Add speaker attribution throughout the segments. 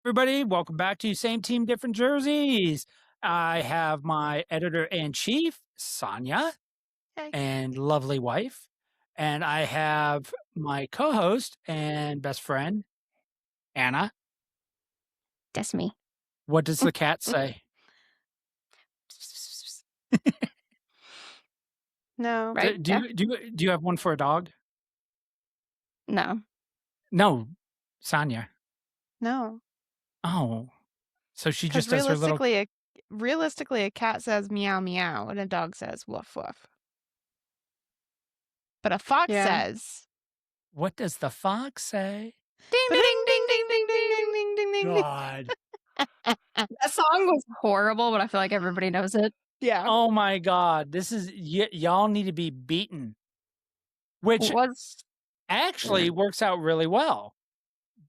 Speaker 1: Everybody, welcome back to Same Team, Different Jerseys. I have my editor-in-chief, Sonia,
Speaker 2: Hey.
Speaker 1: and lovely wife, and I have my co-host and best friend, Anna.
Speaker 3: That's me.
Speaker 1: What does the cat say?
Speaker 2: No.
Speaker 3: Right?
Speaker 1: Do
Speaker 3: Yeah.
Speaker 1: you have one for a dog?
Speaker 3: No.
Speaker 1: No, Sonia.
Speaker 2: No.
Speaker 1: Oh, so she
Speaker 2: Because
Speaker 1: just does her little.
Speaker 2: realistically, a cat says meow meow and a dog says woof woof. But a fox
Speaker 3: Yeah.
Speaker 2: says
Speaker 1: What does the fox say?
Speaker 3: Ding,
Speaker 2: ding
Speaker 3: ding,
Speaker 2: ding
Speaker 3: ding,
Speaker 2: ding
Speaker 3: ding,
Speaker 2: ding
Speaker 3: ding,
Speaker 2: ding
Speaker 3: ding.
Speaker 2: ding ding ding.
Speaker 1: God.
Speaker 3: That song was horrible, but I feel like everybody knows it.
Speaker 2: Yeah.
Speaker 1: Oh my God. This is y'all need to be beaten. Which
Speaker 3: Was
Speaker 1: actually works out really well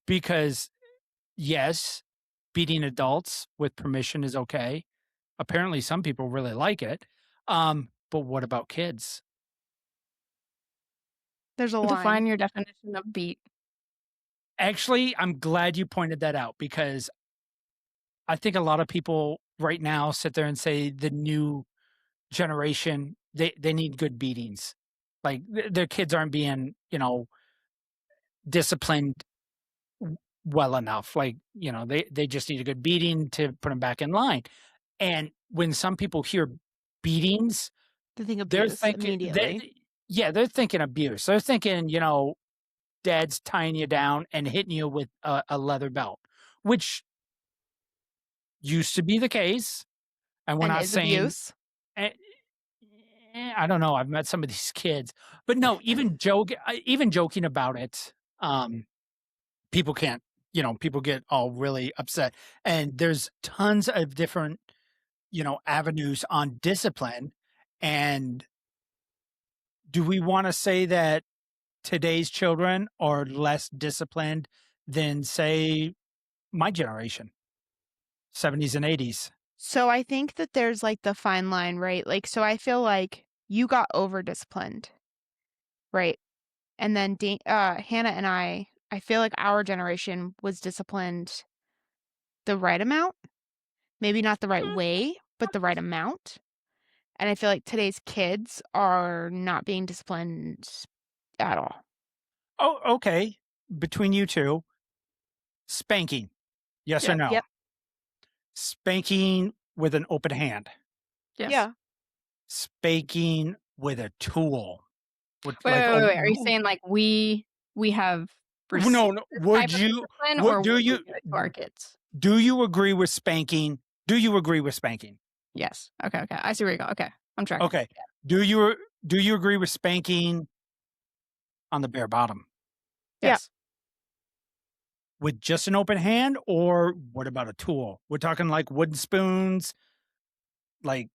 Speaker 1: because yes, beating adults with permission is okay. Apparently some people really like it. But what about kids?
Speaker 2: There's a line.
Speaker 3: define your definition of beat.
Speaker 1: Actually, I'm glad you pointed that out because I think a lot of people right now sit there and say the new generation, they need good beatings. Like their kids aren't being, disciplined well enough. Like, they just need a good beating to put them back in line. And when some people hear beatings,
Speaker 2: To think
Speaker 1: they're
Speaker 2: abuse
Speaker 1: thinking,
Speaker 2: immediately.
Speaker 1: they're thinking abuse. They're thinking, dad's tying you down and hitting you with a leather belt, which used to be the case. And we're
Speaker 2: And
Speaker 1: not
Speaker 2: is
Speaker 1: saying,
Speaker 2: abuse.
Speaker 1: eh, I don't know. I've met some of these kids, but no, even joking about it, people can't, people get all really upset. And there's tons of different, avenues on discipline. And do we want to say that today's children are less disciplined than, say, my generation, 70s and 80s?
Speaker 2: So I think that there's like the fine line, right? Like, so I feel like you got over disciplined, right? And then Hannah and I feel like our generation was disciplined the right amount. Maybe not the right way, but the right amount. And I feel like today's kids are not being disciplined at all.
Speaker 1: Oh, okay. Between you two, spanking, yes or
Speaker 3: Yep.
Speaker 1: no?
Speaker 2: Yep.
Speaker 1: Spanking with an open hand.
Speaker 3: Yes.
Speaker 2: Yeah.
Speaker 1: Spanking with a tool.
Speaker 3: Wait. Are you saying like we have
Speaker 1: No, would
Speaker 3: type of
Speaker 1: you,
Speaker 3: discipline,
Speaker 1: what
Speaker 3: or
Speaker 1: do
Speaker 3: would
Speaker 1: you,
Speaker 3: we give it to our kids?
Speaker 1: do you agree with spanking? Do you agree with spanking?
Speaker 3: Yes. Okay. I see where you go. Okay. I'm tracking.
Speaker 1: Okay. Do you agree with spanking on the bare bottom?
Speaker 2: Yeah.
Speaker 1: Yes. With just an open hand, or what about a tool? We're talking like wooden spoons, like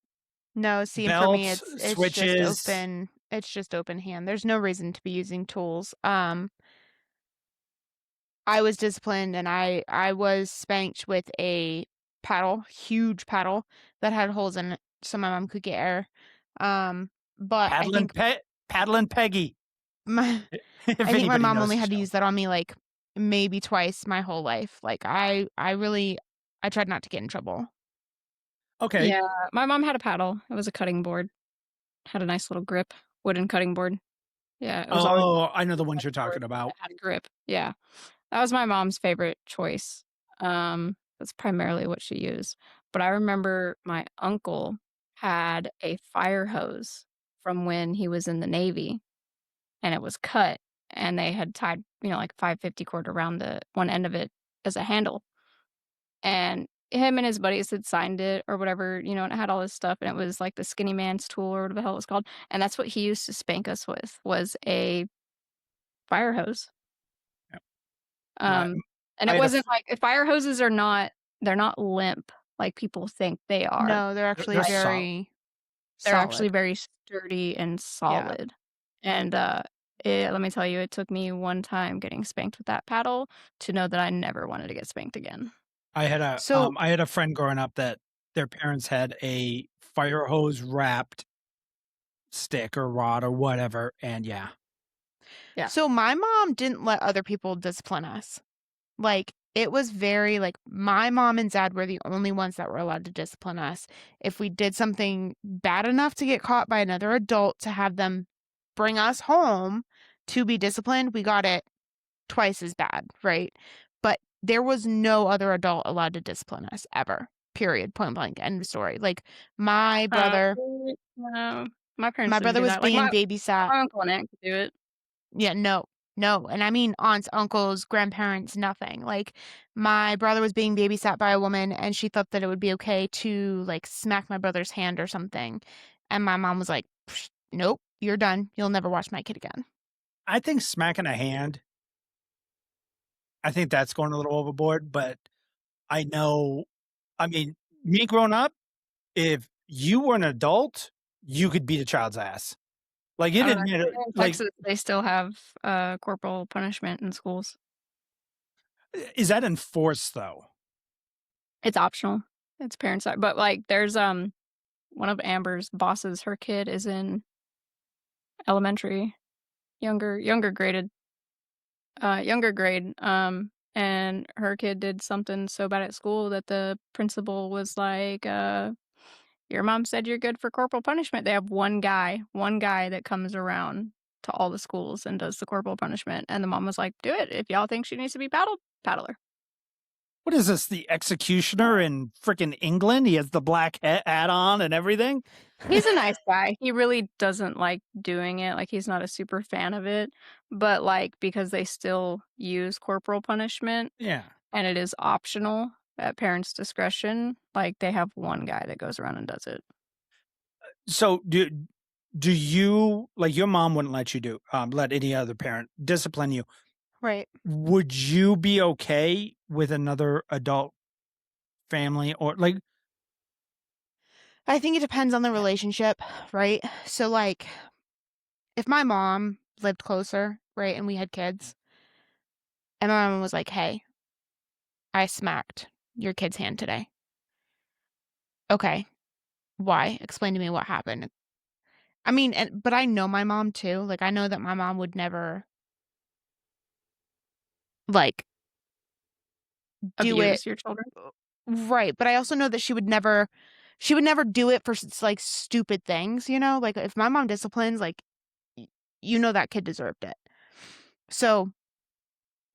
Speaker 2: No, see, for me,
Speaker 1: belts,
Speaker 2: it's
Speaker 1: switches.
Speaker 2: just open. It's just open hand. There's no reason to be using tools. I was disciplined and I was spanked with a paddle, huge paddle that had holes in it so my mom could get air. But I think
Speaker 1: Paddling Peggy.
Speaker 2: my
Speaker 1: If
Speaker 2: I think my
Speaker 1: anybody
Speaker 2: mom
Speaker 1: knows
Speaker 2: only
Speaker 1: the
Speaker 2: had to
Speaker 1: show.
Speaker 2: use that on me like maybe twice my whole life. Like I tried not to get in trouble.
Speaker 1: Okay.
Speaker 3: Yeah. My mom had a paddle. It was a cutting board. Had a nice little grip, wooden cutting board. Yeah. It was always
Speaker 1: Oh, I know the ones you're talking about.
Speaker 3: that had a grip. Yeah. That was my mom's favorite choice. That's primarily what she used. But I remember my uncle had a fire hose from when he was in the Navy, and it was cut, and they had tied, like 550 cord around the one end of it as a handle. And him and his buddies had signed it or whatever, and it had all this stuff, and it was like the skinny man's tool or whatever the hell it was called. And that's what he used to spank us with, was a fire hose.
Speaker 1: Yep.
Speaker 3: And it wasn't like fire hoses they're not limp like people think they are.
Speaker 2: No, they're actually
Speaker 1: They're
Speaker 2: very
Speaker 3: They're actually
Speaker 2: solid.
Speaker 3: very sturdy and solid. And let me tell you, it took me one time getting spanked with that paddle to know that I never wanted to get spanked again.
Speaker 1: I had a friend growing up that their parents had a fire hose wrapped stick or rod or whatever, and yeah.
Speaker 2: So my mom didn't let other people discipline us. Like it was very like my mom and dad were the only ones that were allowed to discipline us. If we did something bad enough to get caught by another adult to have them bring us home to be disciplined, we got it twice as bad, right? But there was no other adult allowed to discipline us ever. Period. Point blank. End of story. Like my brother,
Speaker 3: No, my parents
Speaker 2: my
Speaker 3: didn't
Speaker 2: brother
Speaker 3: do
Speaker 2: was
Speaker 3: that. Like
Speaker 2: being babysat.
Speaker 3: my uncle and aunt could do it.
Speaker 2: Yeah, no, no. And I mean aunts, uncles, grandparents, nothing. Like my brother was being babysat by a woman and she thought that it would be okay to like smack my brother's hand or something. And my mom was like, "Psh, nope, you're done. You'll never watch my kid again."
Speaker 1: I think smacking a hand, I think that's going a little overboard, but I know, I mean, me growing up, if you were an adult, you could beat a child's ass. Like, it didn't matter.
Speaker 3: In
Speaker 1: Like,
Speaker 3: Texas, they still have corporal punishment in schools.
Speaker 1: is that enforced though?
Speaker 3: It's optional. It's parents' side. But like there's one of Amber's bosses, her kid is in elementary, younger grade. And her kid did something so bad at school that the principal was like, your mom said you're good for corporal punishment. They have one guy that comes around to all the schools and does the corporal punishment. And the mom was like, do it. If y'all think she needs to be paddled, paddle her.
Speaker 1: What is this, the executioner in frickin' England? He has the black hat on and everything?
Speaker 3: He's a nice guy. He really doesn't like doing it. Like, he's not a super fan of it. But, like, because they still use corporal punishment
Speaker 1: Yeah.
Speaker 3: and it is optional at parents' discretion, like, they have one guy that goes around and does it.
Speaker 1: So do you, like, your mom wouldn't let you let any other parent discipline you.
Speaker 2: Right.
Speaker 1: Would you be okay with another adult family or like?
Speaker 2: I think it depends on the relationship, right? So like if my mom lived closer, right, and we had kids, and my mom was like, "Hey, I smacked your kid's hand today." Okay. Why? Explain to me what happened. I mean, but I know my mom too. Like I know that my mom would never like do it
Speaker 3: Abuse your children.
Speaker 2: right, but I also know that she would never do it for like stupid things, you know? Like if my mom disciplines, like you know that kid deserved it. So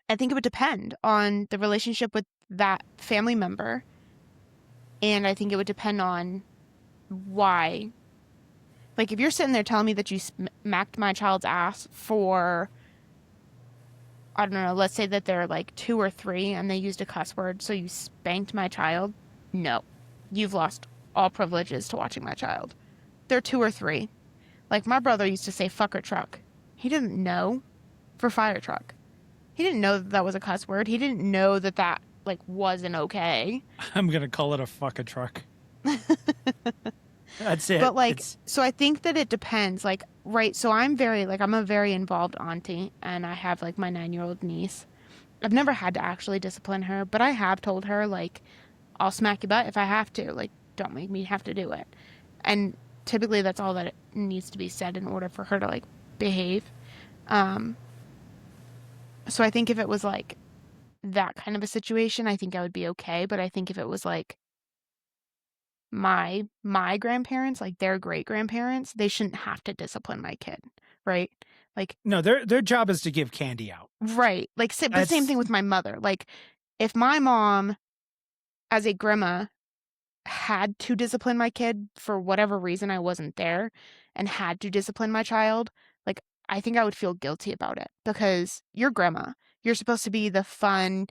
Speaker 2: I think it would depend on the relationship with that family member. And I think it would depend on why. Like, if you're sitting there telling me that you smacked my child's ass for, I don't know, let's say that they're like 2 or 3 and they used a cuss word, so you spanked my child, no. You've lost all privileges to watching my child. They're 2 or 3. Like, my brother used to say fucker truck. He didn't know for fire truck. He didn't know that was a cuss word. He didn't know that like wasn't okay.
Speaker 1: I'm gonna call it a fucking truck. That's it.
Speaker 2: But like, so I think that it depends. Like, right. So I'm a very involved auntie, and I have like my 9-year-old niece. I've never had to actually discipline her, but I have told her like, I'll smack your butt if I have to. Like, don't make me have to do it. And typically that's all that it needs to be said in order for her to like behave. So I think if it was like that kind of a situation, I think I would be okay. But I think if it was like my grandparents, like their great grandparents, they shouldn't have to discipline my kid, right? Like
Speaker 1: no, their job is to give candy out.
Speaker 2: right. Like the same thing with my mother. Like if my mom as a grandma had to discipline my kid for whatever reason I wasn't there and had to discipline my child, like I think I would feel guilty about it because you're grandma. You're supposed to be the fun,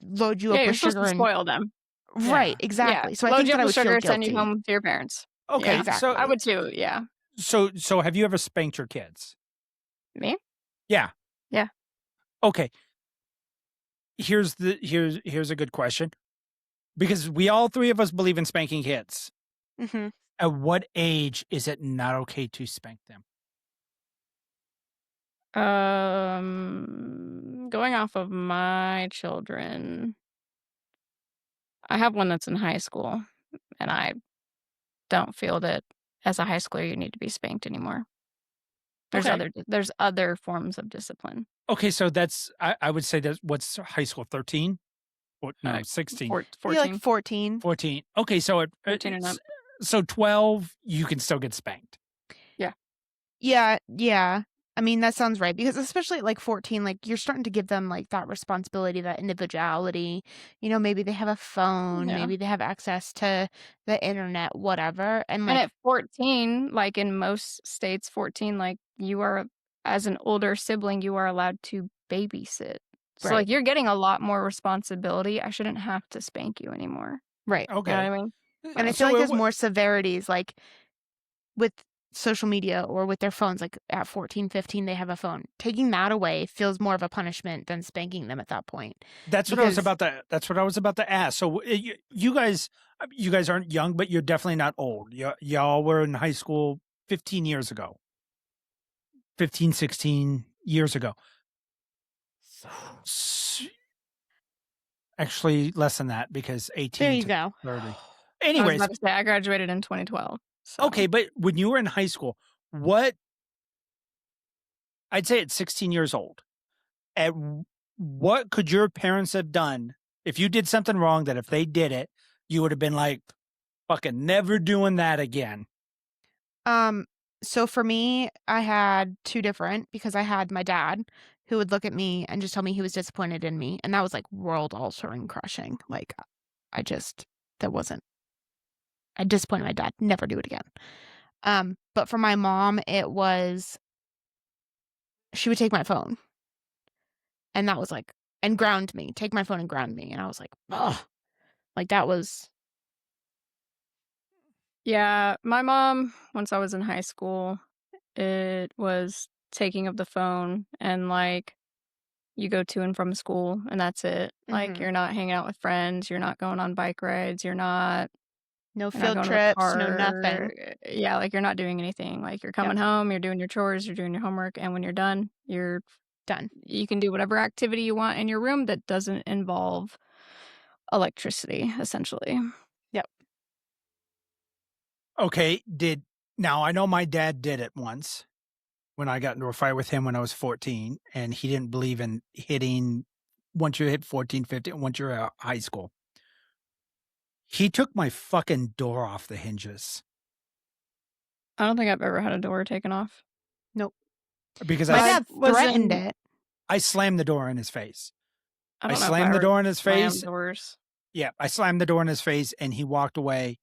Speaker 2: load you up
Speaker 3: You're
Speaker 2: with
Speaker 3: supposed
Speaker 2: sugar
Speaker 3: to
Speaker 2: and
Speaker 3: spoil them.
Speaker 2: right,
Speaker 1: Yeah.
Speaker 2: exactly. So I
Speaker 3: Load
Speaker 2: think
Speaker 3: you
Speaker 2: that
Speaker 3: up
Speaker 2: I
Speaker 3: with
Speaker 2: would feel
Speaker 3: sugar, send you
Speaker 2: guilty.
Speaker 3: home to your parents.
Speaker 1: Okay,
Speaker 3: Yeah,
Speaker 2: exactly.
Speaker 3: I would too. Yeah.
Speaker 1: So have you ever spanked your kids?
Speaker 3: Me?
Speaker 1: Yeah.
Speaker 3: Yeah.
Speaker 1: Okay. Here's a good question. Because we all 3 of us believe in spanking kids.
Speaker 2: Mm-hmm.
Speaker 1: At what age is it not okay to spank them?
Speaker 3: Going off of my children, I have one that's in high school, and I don't feel that as a high schooler you need to be spanked anymore.
Speaker 1: Okay.
Speaker 3: There's other forms of discipline.
Speaker 1: Okay, so that's I would say that what's high school, 13? No, 16.
Speaker 2: Maybe
Speaker 3: 14.
Speaker 2: like 14.
Speaker 1: 14. Okay, so
Speaker 3: 14 and up.
Speaker 1: so 12, you can still get spanked.
Speaker 2: Yeah, yeah. I mean, that sounds right because especially at like 14, like you're starting to give them like that responsibility, that individuality. You know, maybe they have a phone,
Speaker 3: Yeah.
Speaker 2: maybe they have access to the internet, whatever. And
Speaker 3: And
Speaker 2: like,
Speaker 3: at 14, like in most states, 14, like you are, as an older sibling, you are allowed to babysit. So
Speaker 2: Right.
Speaker 3: like you're getting a lot more responsibility. I shouldn't have to spank you anymore.
Speaker 2: right.
Speaker 3: You know
Speaker 1: Okay.
Speaker 3: what I mean?
Speaker 2: And I
Speaker 1: So
Speaker 2: feel like
Speaker 1: it
Speaker 2: there's
Speaker 1: wa-
Speaker 2: more severities like with social media or with their phones. Like at 14, 15, they have a phone. Taking that away feels more of a punishment than spanking them at that point.
Speaker 1: That's what I was
Speaker 2: because-
Speaker 1: about to. That's what I was about to ask. So you guys aren't young, but you're definitely not old. Y'all were in high school 15 years ago. 15, 16 years ago. Actually, less than that because 18
Speaker 2: There you
Speaker 1: to
Speaker 2: go.
Speaker 1: 30.
Speaker 3: I was
Speaker 1: Anyways,
Speaker 3: about to say I graduated in 2012. So.
Speaker 1: okay, but when you were in high school, I'd say at 16 years old, what could your parents have done if you did something wrong that if they did it, you would have been like, fucking never doing that again?
Speaker 2: So for me, I had two different because I had my dad who would look at me and just tell me he was disappointed in me. And that was like world altering crushing. Like I disappointed my dad. Never do it again. But for my mom, it was she would take my phone. And that was like and ground me. Take my phone and ground me. And I was like, ugh. Like that was
Speaker 3: Yeah, my mom, once I was in high school, it was taking of the phone and like you go to and from school and that's it. Like
Speaker 2: Mhm.
Speaker 3: you're not hanging out with friends, you're not going on bike rides, you're not
Speaker 2: no
Speaker 3: you're not
Speaker 2: field
Speaker 3: going to the
Speaker 2: trips, no
Speaker 3: park.
Speaker 2: nothing.
Speaker 3: Yeah, like you're not doing anything. Like you're coming home, you're doing your chores, you're doing your homework, and when you're done,
Speaker 2: Done.
Speaker 3: you can do whatever activity you want in your room that doesn't involve electricity, essentially.
Speaker 1: Okay, now I know my dad did it once when I got into a fight with him when I was 14, and he didn't believe in hitting once you hit 14, 15, once you're out of high school. He took my fucking door off the hinges
Speaker 3: I don't think I've ever had a door taken off.
Speaker 1: because
Speaker 2: My
Speaker 3: I
Speaker 2: dad
Speaker 3: was
Speaker 2: threatened
Speaker 3: in-
Speaker 2: it.
Speaker 1: I slammed the door in his face.
Speaker 3: I
Speaker 1: I
Speaker 3: don't know if
Speaker 1: slammed the
Speaker 3: ever
Speaker 1: door in his
Speaker 3: slammed
Speaker 1: face.
Speaker 3: doors.
Speaker 1: Yeah, I slammed the door in his face and he walked away,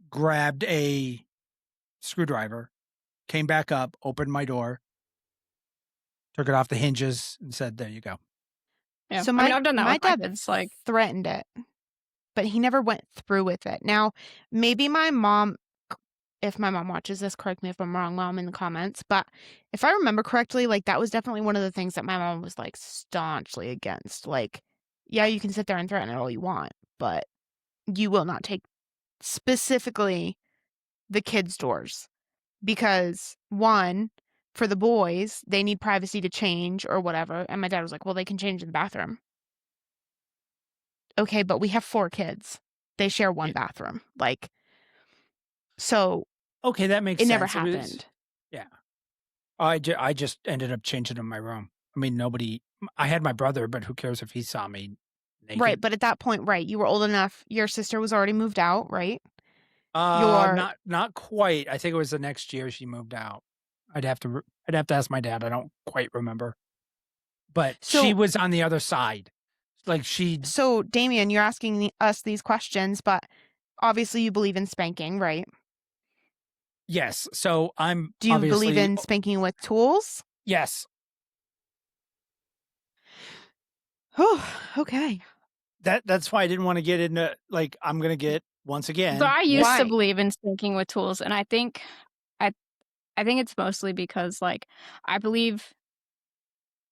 Speaker 1: grabbed a screwdriver, came back up, opened my door, took it off the hinges, and said, "There you go."
Speaker 3: Yeah.
Speaker 2: So
Speaker 3: I mean, I've done that
Speaker 2: my
Speaker 3: with my
Speaker 2: dad
Speaker 3: kids. Like,
Speaker 2: threatened it, but he never went through with it. Now, maybe my mom, if my mom watches this, correct me if I'm wrong, mom, in the comments. But if I remember correctly, like that was definitely one of the things that my mom was like staunchly against. Like, yeah, you can sit there and threaten it all you want, but you will not take specifically the kids' doors because one, for the boys, they need privacy to change or whatever. And my dad was like, well, they can change in the bathroom. Okay, but we have 4 kids. They share one bathroom. Like, so
Speaker 1: Okay, that makes
Speaker 2: it
Speaker 1: sense.
Speaker 2: never
Speaker 1: was-
Speaker 2: happened.
Speaker 1: I just ended up changing in my room. I mean, I had my brother, but who cares if he saw me naked?
Speaker 2: Right, but at that point, right, you were old enough. Your sister was already moved out, right? your-
Speaker 1: Not quite. I think it was the next year she moved out. I'd have to ask my dad. I don't quite remember. But she
Speaker 2: So-
Speaker 1: was on the other side. Like
Speaker 2: So, Damian, you're asking us these questions, but obviously you believe in spanking, right?
Speaker 1: yes. So I'm
Speaker 2: Do you believe
Speaker 1: obviously-
Speaker 2: in spanking with tools?
Speaker 1: Yes.
Speaker 2: Oh, okay.
Speaker 1: That's why I didn't want to get into like I'm gonna get once again.
Speaker 3: so I used
Speaker 2: Why?
Speaker 3: to believe in spanking with tools, and I think it's mostly because like I believe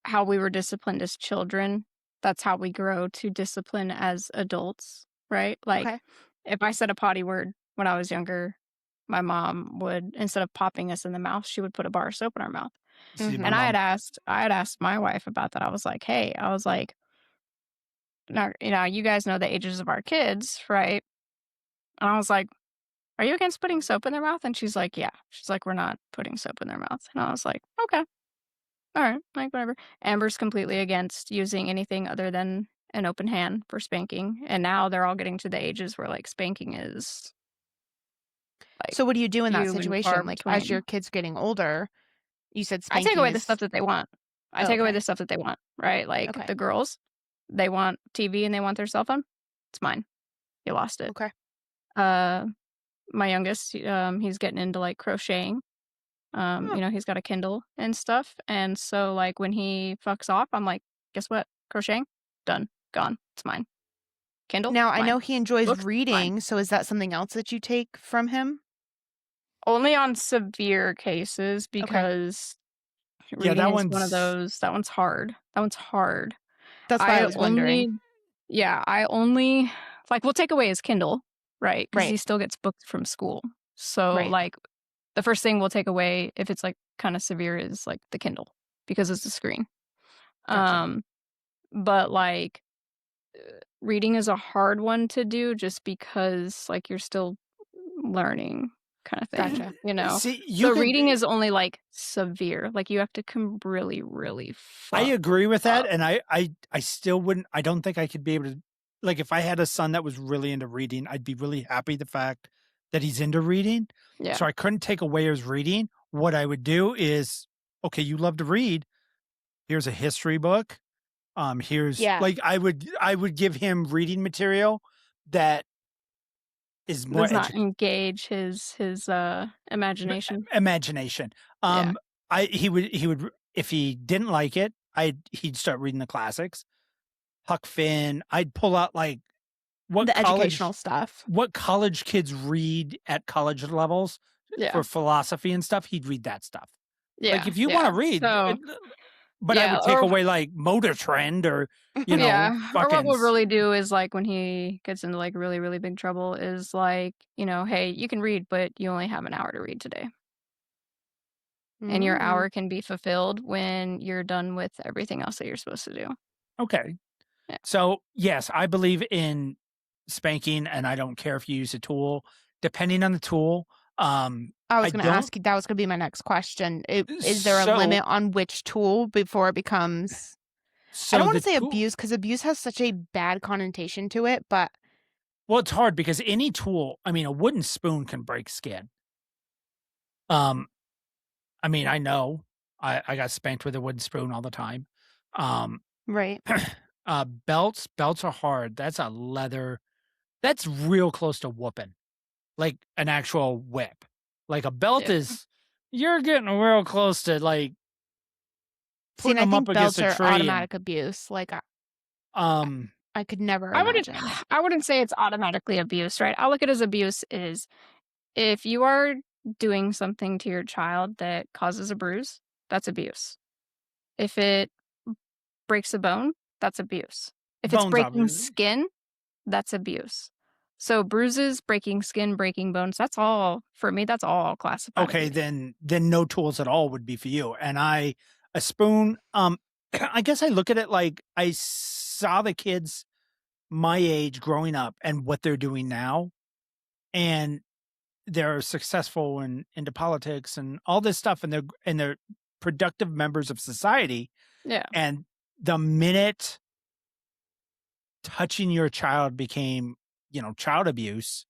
Speaker 3: how we were disciplined as children, that's how we grow to discipline as adults, right? Like
Speaker 2: Okay.
Speaker 3: if I said a potty word when I was younger, my mom would, instead of popping us in the mouth, she would put a bar of soap in our mouth.
Speaker 1: See, my
Speaker 3: And I
Speaker 1: mom-
Speaker 3: had asked my wife about that. I was like, hey, now, you guys know the ages of our kids, right? And I was like, are you against putting soap in their mouth? And she's like, yeah. She's like, we're not putting soap in their mouth. And I was like, okay. All right. Like, whatever. Amber's completely against using anything other than an open hand for spanking, and now they're all getting to the ages where, like, spanking is, like,
Speaker 2: So what do you do in that
Speaker 3: few and far
Speaker 2: situation? Like, as your
Speaker 3: between.
Speaker 2: kid's getting older, you said
Speaker 3: I take
Speaker 2: spanking
Speaker 3: away the
Speaker 2: is
Speaker 3: stuff that they want. I
Speaker 2: Oh,
Speaker 3: take away
Speaker 2: okay.
Speaker 3: the stuff that they want, right? Like,
Speaker 2: Okay.
Speaker 3: the girls, they want TV and they want their cell phone. It's mine. You lost it.
Speaker 2: Okay.
Speaker 3: Uh, my youngest, he's getting into, like, crocheting.
Speaker 2: Huh.
Speaker 3: He's got a Kindle and stuff, and so, like, when he fucks off, I'm like, "Guess what? Crocheting? Done. Gone. It's mine. Kindle?
Speaker 2: Now, I
Speaker 3: Mine.
Speaker 2: know he enjoys
Speaker 3: Books? Mine."
Speaker 2: reading, so is that something else that you take from him?
Speaker 3: Only on severe cases
Speaker 2: Okay.
Speaker 3: because
Speaker 1: Yeah,
Speaker 3: reading is one of those that one's hard. That one's hard.
Speaker 2: That's why I
Speaker 3: I
Speaker 2: was wondering.
Speaker 3: only Yeah, I only like, we'll take away his Kindle, right? Because
Speaker 2: Right.
Speaker 3: he still gets books from school. So,
Speaker 2: Right.
Speaker 3: like, the first thing we'll take away if it's, like, kinda severe is, like, the Kindle because it's a screen.
Speaker 2: Gotcha.
Speaker 3: Um, but, like, reading is a hard one to do just because, like, you're still learning kinda thing,
Speaker 2: Gotcha.
Speaker 1: See,
Speaker 3: So
Speaker 1: you could.
Speaker 3: reading is only, like, severe, like, you have to come really, really
Speaker 1: I
Speaker 3: fuck
Speaker 1: agree with that,
Speaker 3: up.
Speaker 1: and I still wouldn't. I don't think I could be able to. Like, if I had a son that was really into reading, I'd be really happy the fact that he's into reading.
Speaker 3: Yeah.
Speaker 1: So I couldn't take away his reading. What I would do is, okay, you love to read. Here's a history book. Here's
Speaker 2: Yeah.
Speaker 1: like I would give him reading material that is more
Speaker 3: Does not engage his imagination.
Speaker 1: imagination.
Speaker 3: Yeah.
Speaker 1: He would if he didn't like it, he'd start reading the classics. Huck Finn. I'd pull out like what
Speaker 2: The educational stuff.
Speaker 1: what college kids read at college levels
Speaker 3: Yeah.
Speaker 1: for philosophy and stuff. He'd read that stuff.
Speaker 3: Yeah.
Speaker 1: Like if you want to
Speaker 3: Yeah.
Speaker 1: read,
Speaker 3: So,
Speaker 1: but I
Speaker 3: yeah,
Speaker 1: would take
Speaker 3: or
Speaker 1: away like Motor Trend or
Speaker 3: yeah, or what
Speaker 1: fucking
Speaker 3: we'll really do is, like, when he gets into, like, really, really big trouble is, like, "Hey, you can read, but you only have an hour to read today, and your
Speaker 2: Mm.
Speaker 3: hour can be fulfilled when you're done with everything else that you're supposed to do."
Speaker 1: okay.
Speaker 3: Yeah.
Speaker 1: So yes, I believe in spanking, and I don't care if you use a tool. Depending on the tool,
Speaker 2: I was
Speaker 1: I
Speaker 2: gonna
Speaker 1: don't.
Speaker 2: ask you, that was gonna be my next question. Is there a
Speaker 1: So
Speaker 2: limit on which tool before it becomes I don't
Speaker 1: so
Speaker 2: wanna
Speaker 1: the
Speaker 2: say
Speaker 1: tool.
Speaker 2: abuse because abuse has such a bad connotation to it, but
Speaker 1: Well, it's hard because any tool. I mean, a wooden spoon can break skin. Um, I mean, I know. I got spanked with a wooden spoon all the time. Um,
Speaker 2: right.
Speaker 1: belts are hard. That's a leather. That's real close to whooping, like an actual whip. Like a belt
Speaker 3: Yeah.
Speaker 1: is, you're getting real close to like
Speaker 2: See, and
Speaker 1: putting
Speaker 2: I
Speaker 1: them up
Speaker 2: think
Speaker 1: against
Speaker 2: belts
Speaker 1: a
Speaker 2: are
Speaker 1: tree and
Speaker 2: automatic abuse. Like,
Speaker 1: um.
Speaker 2: I could never
Speaker 3: I wouldn't
Speaker 2: imagine.
Speaker 3: I wouldn't say it's automatically abuse, right? I look at it as abuse is if you are doing something to your child that causes a bruise, that's abuse. If it breaks a bone, that's abuse. If it's
Speaker 1: Bones
Speaker 3: breaking
Speaker 1: obviously.
Speaker 3: skin, that's abuse. So bruises, breaking skin, breaking bones, that's all for me, that's all classified
Speaker 1: Okay,
Speaker 3: abuse.
Speaker 1: then no tools at all would be for you. And a spoon, I guess I look at it like I saw the kids my age growing up and what they're doing now, and they're successful and into politics and all this stuff, and they're productive members of society.
Speaker 3: Yeah.
Speaker 1: And the minute touching your child became, child abuse,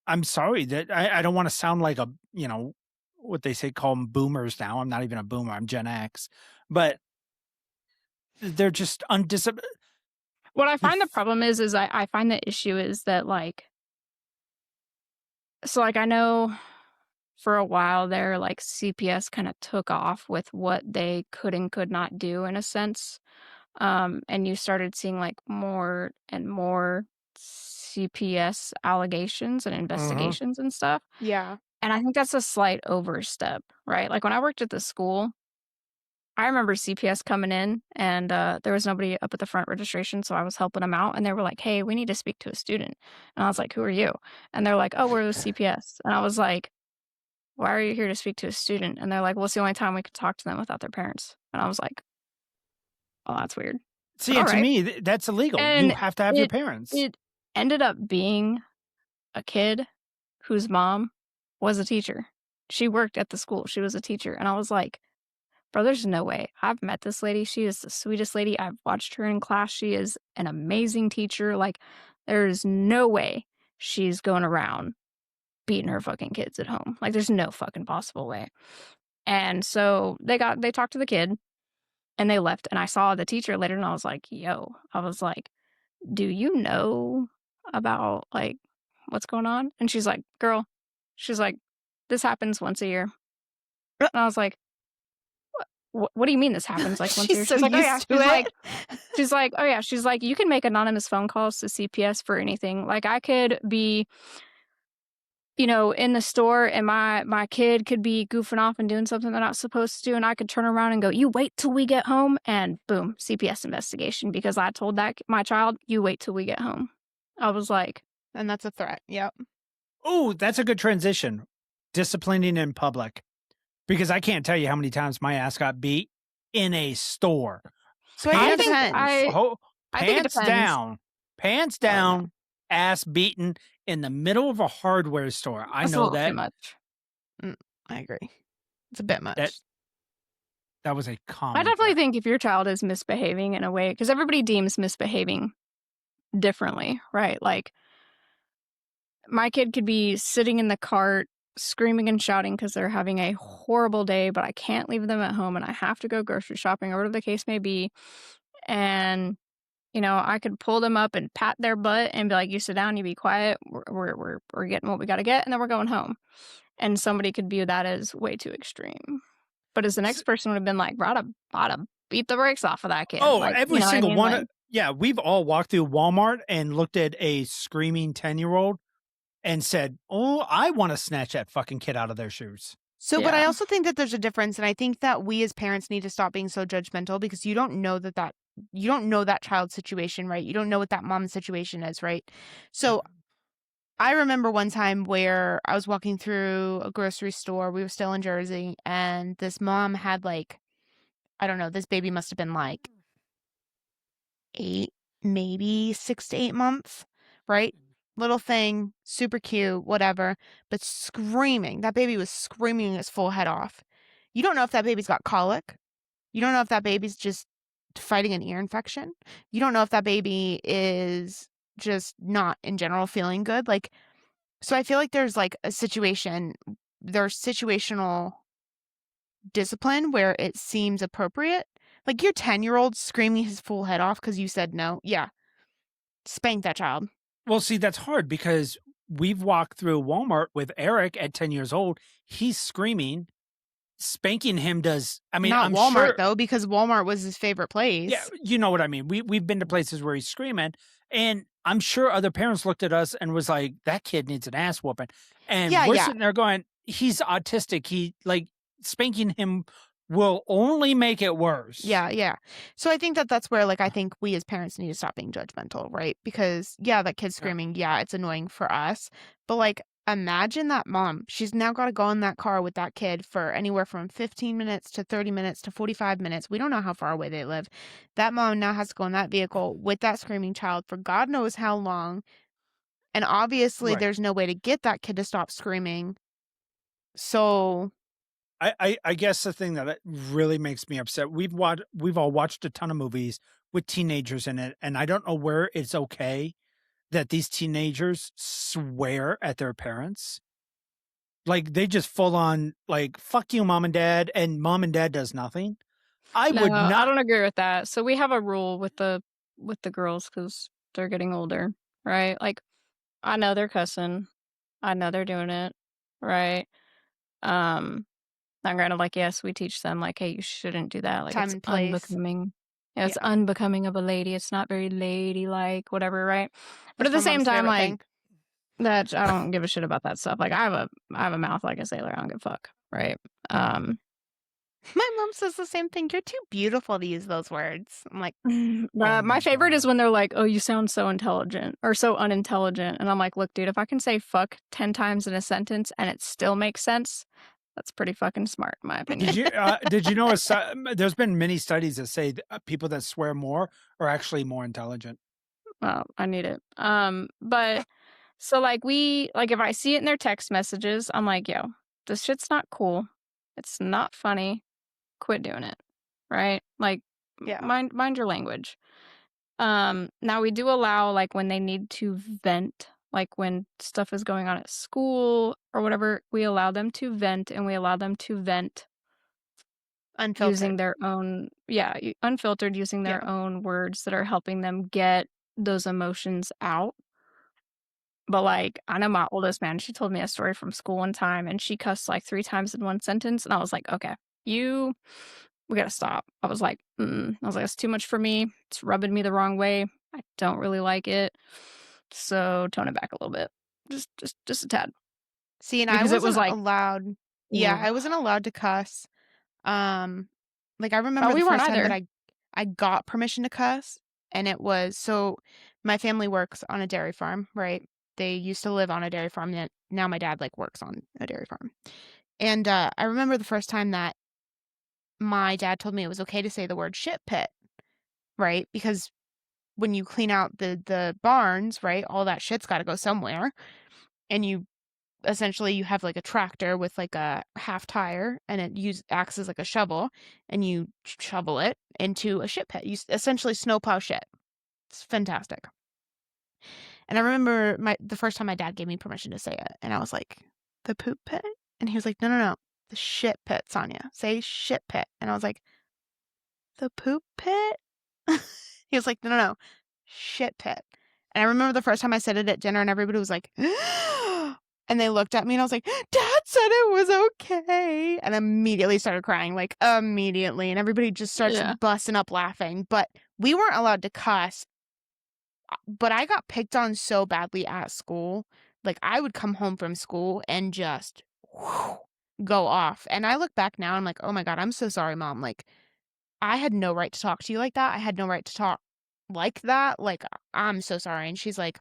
Speaker 1: I'm sorry that I don't want to sound like what they say, call them boomers now. I'm not even a boomer. I'm Gen X, but they're just undisciplined.
Speaker 3: What I find the problem is I find the issue is that, like, so, like, I know for a while there, like, CPS kinda took off with what they could and could not do in a sense, and you started seeing, like, more and more CPS allegations and investigations and stuff,
Speaker 2: Yeah.
Speaker 3: and I think that's a slight overstep, right? Like, when I worked at the school, I remember CPS coming in, and, there was nobody up at the front registration, so I was helping them out, and they were like, "Hey, we need to speak to a student." And I was like, "Who are you?" And they're like, "Oh, we're the CPS." And I was like, "Why are you here to speak to a student?" And they're like, "Well, it's the only time we could talk to them without their parents." And I was like, "Oh, that's weird." But
Speaker 1: See, and to
Speaker 3: alright.
Speaker 1: me, that's illegal. You
Speaker 3: And
Speaker 1: have to have your
Speaker 3: it
Speaker 1: parents.
Speaker 3: it ended up being a kid whose mom was a teacher. She worked at the school, she was a teacher, and I was like, Bro, there's no way. I've met this lady. She is the sweetest lady. I've watched her in class. She is an amazing teacher. Like, there's no way she's going around beating her fucking kids at home. Like, there's no fucking possible way. And so they talked to the kid and they left. And I saw the teacher later and I was like, do you know about like what's going on? And she's like, girl, this happens once a year. And I was like, what do you mean this happens like once a year?
Speaker 2: She's so used to it.
Speaker 3: She's like, you can make anonymous phone calls to CPS for anything. Like, I could be, in the store and my kid could be goofing off and doing something they're not supposed to do, and I could turn around and go, you wait till we get home, and boom, CPS investigation because I told my child, you wait till we get home. I was like,
Speaker 2: and that's a threat. Yep.
Speaker 1: Oh, that's a good transition. Disciplining in public. Because I can't tell you how many times my ass got beat in a store.
Speaker 2: So I think it depends.
Speaker 1: Pants down, ass beaten in the middle of a hardware store.
Speaker 3: That's
Speaker 1: know
Speaker 3: a
Speaker 1: that.
Speaker 3: too much.
Speaker 2: I agree. It's a bit much.
Speaker 1: That was a common.
Speaker 3: I definitely think if your child is misbehaving in a way, because everybody deems misbehaving differently, right? Like, my kid could be sitting in the cart screaming and shouting because they're having a horrible day, but I can't leave them at home and I have to go grocery shopping or whatever the case may be. And, I could pull them up and pat their butt and be like, you sit down, you be quiet. We're getting what we got to get. And then we're going home. And somebody could view that as way too extreme. But as the next person would have been like, I'd have beat the brakes off of that kid.
Speaker 1: Oh,
Speaker 3: like,
Speaker 1: every single one. Yeah, we've all walked through Walmart and looked at a screaming 10-year-old and said, oh, I want to snatch that fucking kid out of their shoes.
Speaker 2: So, but I also think that there's a difference. And I think that we as parents need to stop being so judgmental because you don't know that child's situation, right? You don't know what that mom's situation is, right? So I remember one time where I was walking through a grocery store. We were still in Jersey. And this mom had this baby must have been like 8, maybe 6 to 8 months, right? Little thing, super cute, whatever, but screaming. That baby was screaming his full head off. You don't know if that baby's got colic. You don't know if that baby's just fighting an ear infection. You don't know if that baby is just not in general feeling good. Like, so I feel like there's like there's situational discipline where it seems appropriate. Like your 10-year-old screaming his full head off because you said no. Yeah. Spank that child.
Speaker 1: Well, see, that's hard because we've walked through Walmart with Eric at 10 years old. He's screaming. Spanking him does. I mean,
Speaker 2: not
Speaker 1: I'm
Speaker 2: Walmart
Speaker 1: sure,
Speaker 2: though, because Walmart was his favorite place.
Speaker 1: Yeah, you know what I mean. We've been to places where he's screaming, and I'm sure other parents looked at us and was like, "That kid needs an ass whooping." And we're sitting there going, "He's autistic. He like spanking him will only make it worse."
Speaker 2: Yeah. So I think that's where I think we as parents need to stop being judgmental, right? Because that kid's screaming. Yeah, it's annoying for us, but imagine that mom. She's now got to go in that car with that kid for anywhere from 15 minutes to 30 minutes to 45 minutes. We don't know how far away they live. That mom now has to go in that vehicle with that screaming child for God knows how long. And obviously there's no way to get that kid to stop screaming. So
Speaker 1: I guess the thing that really makes me upset, we've all watched a ton of movies with teenagers in it, and I don't know where it's okay that these teenagers swear at their parents. Like they just full on fuck you, mom and dad, and mom and dad does nothing. I don't
Speaker 3: agree with that. So we have a rule with the girls because they're getting older, right? Like I know they're cussing. I know they're doing it, right? Now granted, yes, we teach them hey, you shouldn't do that.
Speaker 2: Time
Speaker 3: it's
Speaker 2: and place.
Speaker 3: Unbecoming. Yeah, it's unbecoming of a lady. It's not very ladylike, whatever, right? But at the same time, that I don't give a shit about that stuff. I have a mouth like a sailor. I don't give a fuck, right?
Speaker 2: My mom says the same thing. You're too beautiful to use those words. I'm like,
Speaker 3: my favorite is when they're like, "Oh, you sound so intelligent or so unintelligent," and I'm like, "Look, dude, if I can say fuck 10 times in a sentence and it still makes sense, that's pretty fucking smart, in my opinion."
Speaker 1: Did you know there's been many studies that say people that swear more are actually more intelligent?
Speaker 3: Well, I need it. But so if I see it in their text messages, I'm like, yo, this shit's not cool. It's not funny. quit doing it, right? Like,
Speaker 2: Yeah.
Speaker 3: mind your language. Now we do allow, like, when they need to vent, like, when stuff is going on at school or whatever, we allow them to vent, and we allow them to vent using
Speaker 2: Unfiltered.
Speaker 3: their own unfiltered, using
Speaker 2: Yeah.
Speaker 3: their own words that are helping them get those emotions out. But, like, I know my oldest, man, she told me a story from school one time, and she cussed, like, 3 times in one sentence, and I was like, "Okay, we gotta stop." I was like, "Mm-mm." I was like, "It's too much for me. It's rubbing me the wrong way. I don't really like it. So tone it back a little bit. Just a tad."
Speaker 2: See, and I
Speaker 3: Because it was
Speaker 2: wasn't
Speaker 3: like,
Speaker 2: allowed. Yeah,
Speaker 3: ooh.
Speaker 2: I wasn't allowed to cuss. Like I
Speaker 3: Oh,
Speaker 2: remember the
Speaker 3: we weren't
Speaker 2: first time that
Speaker 3: either.
Speaker 2: I got permission to cuss, and it was so my family works on a dairy farm, right? They used to live on a dairy farm. That now my dad like works on a dairy farm, and I remember the first time that my dad told me it was okay to say the word shit pit, right? Because when you clean out the barns, right, all that shit's got to go somewhere, and you essentially you have like a tractor with like a half tire and acts as like a shovel, and you shovel it into a shit pit. You essentially snowplow shit. It's fantastic. And I remember the first time my dad gave me permission to say it, and I was like, the poop pit? And he was like, no, the shit pit, Sonia. Say shit pit. And I was like, the poop pit? He was like, no, shit pit. And I remember the first time I said it at dinner, and everybody was like, and they looked at me, and I was like, Dad said it was okay. And immediately started crying, like immediately. And everybody just starts
Speaker 3: Yeah.
Speaker 2: busting up laughing. But we weren't allowed to cuss. But I got picked on so badly at school. Like I would come home from school and just go off. And I look back now and I'm like, oh my God, I'm so sorry, Mom. Like, I had no right to talk to you like that. I had no right to talk like that. Like, I'm so sorry. And she's like,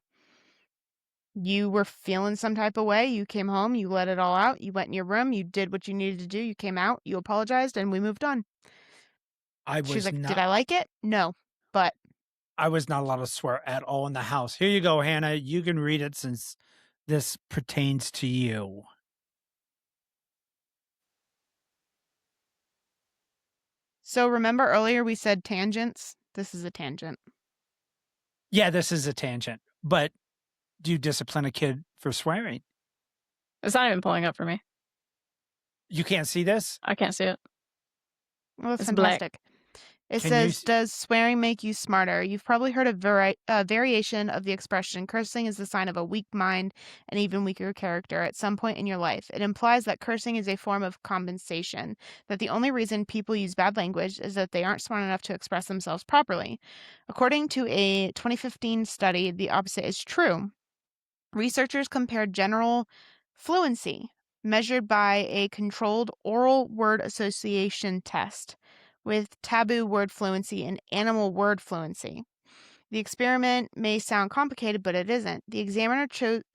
Speaker 2: you were feeling some type of way. You came home, you let it all out. You went in your room, you did what you needed to do. You came out, you apologized, and we moved on.
Speaker 1: I
Speaker 2: She's
Speaker 1: was
Speaker 2: like, did
Speaker 1: not
Speaker 2: I like it? No. But
Speaker 1: I was not allowed to swear at all in the house. Here you go, Hannah. You can read it since this pertains to you.
Speaker 2: so remember earlier we said tangents? This is a tangent.
Speaker 1: Yeah, this is a tangent, but do you discipline a kid for swearing?
Speaker 3: It's not even pulling up for me.
Speaker 1: You can't see this?
Speaker 3: I can't see it.
Speaker 2: Well, that's
Speaker 3: It's black.
Speaker 2: fantastic. It
Speaker 1: Can you
Speaker 2: says, does swearing make you smarter? You've probably heard a variation of the expression, cursing is the sign of a weak mind and even weaker character at some point in your life. It implies that cursing is a form of compensation, that the only reason people use bad language is that they aren't smart enough to express themselves properly. According to a 2015 study, the opposite is true. Researchers compared general fluency, measured by a controlled oral word association test, with taboo word fluency and animal word fluency. The experiment may sound complicated, but it isn't. The examiner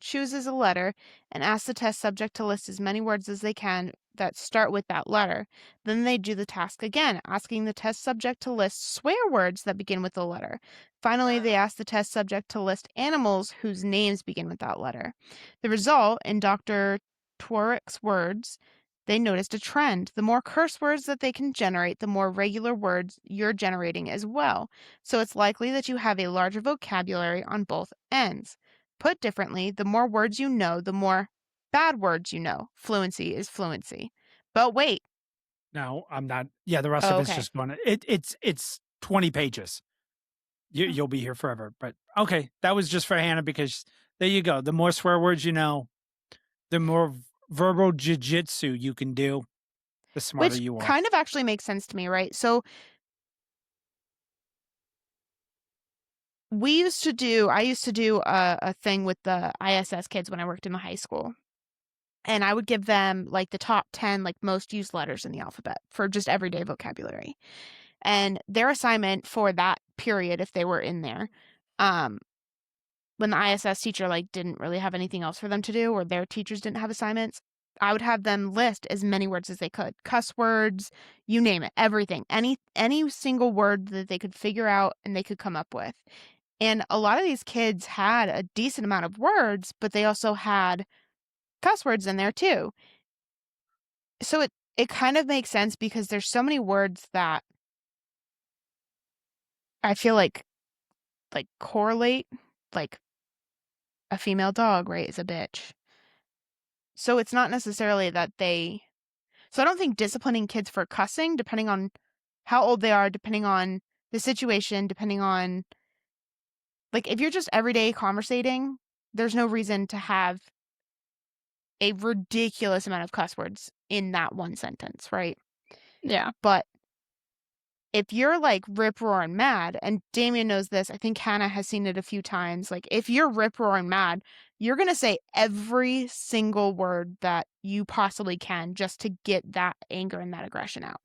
Speaker 2: chooses a letter and asks the test subject to list as many words as they can that start with that letter. Then they do the task again, asking the test subject to list swear words that begin with the letter. Finally, they ask the test subject to list animals whose names begin with that letter. The result, in Dr. Tworick's words, they noticed a trend. The more curse words that they can generate, the more regular words you're generating as well. So it's likely that you have a larger vocabulary on both ends. Put differently, the more words you know, the more bad words you know. Fluency is fluency. But wait.
Speaker 1: No, I'm not. Yeah, the rest
Speaker 2: Oh,
Speaker 1: of it's
Speaker 2: okay.
Speaker 1: just going. It's 20 pages. You'll be here forever. But okay, that was just for Hannah because there you go. The more swear words you know, the more verbal jujitsu you can do, the smarter
Speaker 2: Which
Speaker 1: you are.
Speaker 2: kind of actually makes sense to me, right? So I used to do a thing with the ISS kids when I worked in the high school. And I would give them like the top 10 like most used letters in the alphabet for just everyday vocabulary. And their assignment for that period, if they were in there, when the ISS teacher like didn't really have anything else for them to do, or their teachers didn't have assignments, I would have them list as many words as they could. Cuss words, you name it, everything. Any single word that they could figure out and they could come up with. And a lot of these kids had a decent amount of words, but they also had cuss words in there too. So it kind of makes sense because there's so many words that I feel like correlate, like a female dog, right, is a bitch. So it's not necessarily that so I don't think disciplining kids for cussing, depending on how old they are, depending on the situation, depending on, like, if you're just everyday conversating, there's no reason to have a ridiculous amount of cuss words in that one sentence, right?
Speaker 3: Yeah.
Speaker 2: But if you're like rip roaring mad, and Damian knows this, I think Hannah has seen it a few times. Like, if you're rip roaring mad, you're going to say every single word that you possibly can just to get that anger and that aggression out.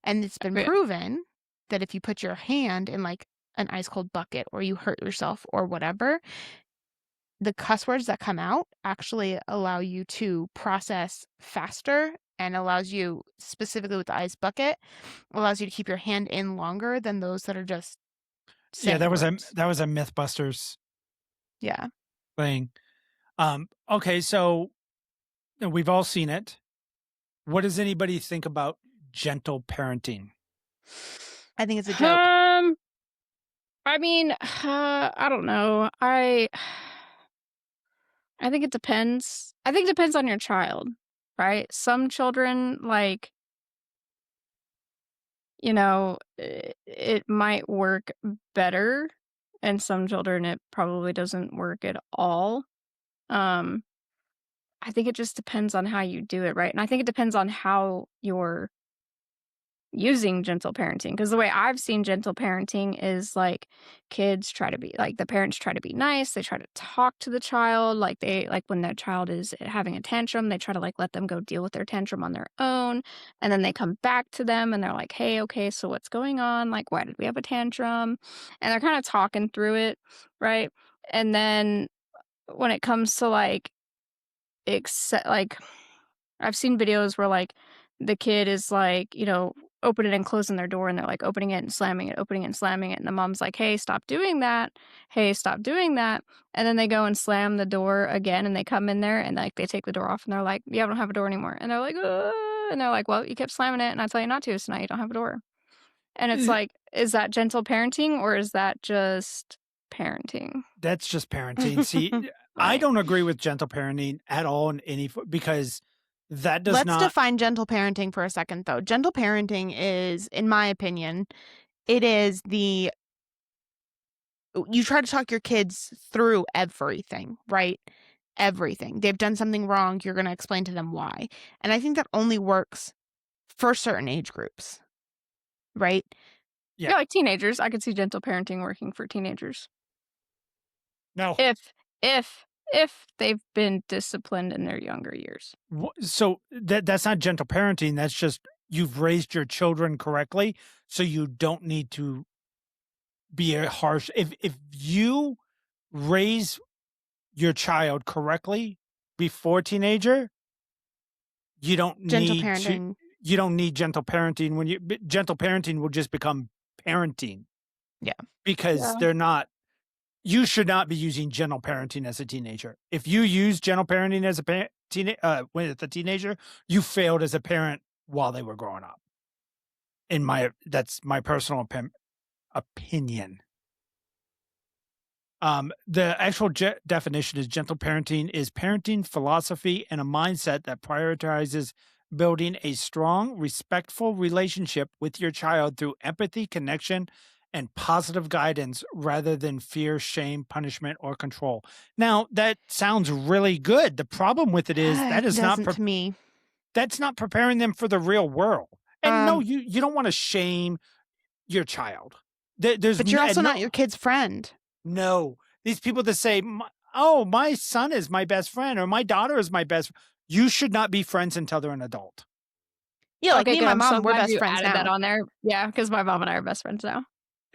Speaker 2: And it's been
Speaker 3: Yeah.
Speaker 2: proven that if you put your hand in like an ice cold bucket or you hurt yourself or whatever, the cuss words that come out actually allow you to process faster and allows you, specifically with the ice bucket, allows you to keep your hand in longer than those that are just saying
Speaker 1: that was
Speaker 2: words.
Speaker 1: a Mythbusters
Speaker 2: Yeah.
Speaker 1: thing. Okay, so we've all seen it. What does anybody think about gentle parenting?
Speaker 2: I think it's a joke.
Speaker 3: I mean, I don't know. I think it depends. I think it depends on your child, right? Some children, like, it might work better, and some children it probably doesn't work at all. Um, I think it just depends on how you do it, right? And I think it depends on how you're using gentle parenting, because the way I've seen gentle parenting is like kids try to be like the parents try to be nice, they try to talk to the child, like they like when their child is having a tantrum, they try to like let them go deal with their tantrum on their own, and then they come back to them and they're like, hey, okay, so what's going on, like why did we have a tantrum, and they're kind of talking through it, right? And then when it comes to like like I've seen videos where like the kid is like, opening and closing their door, and they're like opening it and slamming it, opening it and slamming it. And the mom's like, hey, stop doing that. Hey, stop doing that. And then they go and slam the door again, and they come in there and like they take the door off and they're like, yeah, I don't have a door anymore. And they're like, "Ugh." And they're like, well, you kept slamming it and I tell you not to. So now you don't have a door. And it's
Speaker 1: Eh,
Speaker 3: like, is that gentle parenting or is that just parenting?
Speaker 1: That's just parenting. See, I
Speaker 3: Right.
Speaker 1: don't agree with gentle parenting at all in because that does
Speaker 2: Let's
Speaker 1: not.
Speaker 2: define gentle parenting for a second, though. Gentle parenting is, in my opinion, it is you try to talk your kids through everything, right? Everything. They've done something wrong, you're going to explain to them why. And I think that only works for certain age groups, right?
Speaker 1: Yeah.
Speaker 3: Yeah, like teenagers. I could see gentle parenting working for teenagers.
Speaker 1: No.
Speaker 3: If they've been disciplined in their younger years.
Speaker 1: So that's not gentle parenting. That's just you've raised your children correctly, so you don't need to be a harsh. If you raise your child correctly before teenager, you don't
Speaker 2: Gentle
Speaker 1: need to.
Speaker 2: parenting.
Speaker 1: You don't need gentle parenting. Gentle parenting will just become parenting.
Speaker 2: Yeah.
Speaker 1: Because
Speaker 3: Yeah.
Speaker 1: they're not. You should not be using gentle parenting as a teenager. If you use gentle parenting as a with a teenager, you failed as a parent while they were growing up. That's my personal opinion. The actual definition is gentle parenting is parenting philosophy and a mindset that prioritizes building a strong, respectful relationship with your child through empathy, connection, and positive guidance rather than fear, shame, punishment, or control. Now, that sounds really good. The problem with it is that is not
Speaker 2: to me.
Speaker 1: That's not preparing them for the real world. And no,
Speaker 2: Um,
Speaker 1: you don't want to shame your child.
Speaker 2: But you're also not your kid's friend.
Speaker 1: No, these people that say, "Oh, my son is my best friend," or "My daughter is my best," you should not be friends until they're an adult.
Speaker 2: Yeah, like
Speaker 3: Okay,
Speaker 2: me and
Speaker 3: good.
Speaker 2: my
Speaker 3: I'm
Speaker 2: mom,
Speaker 3: so
Speaker 2: we're
Speaker 3: glad
Speaker 2: best
Speaker 3: you
Speaker 2: friends
Speaker 3: added that
Speaker 2: now.
Speaker 3: on there. Yeah, because my mom and I are best friends now.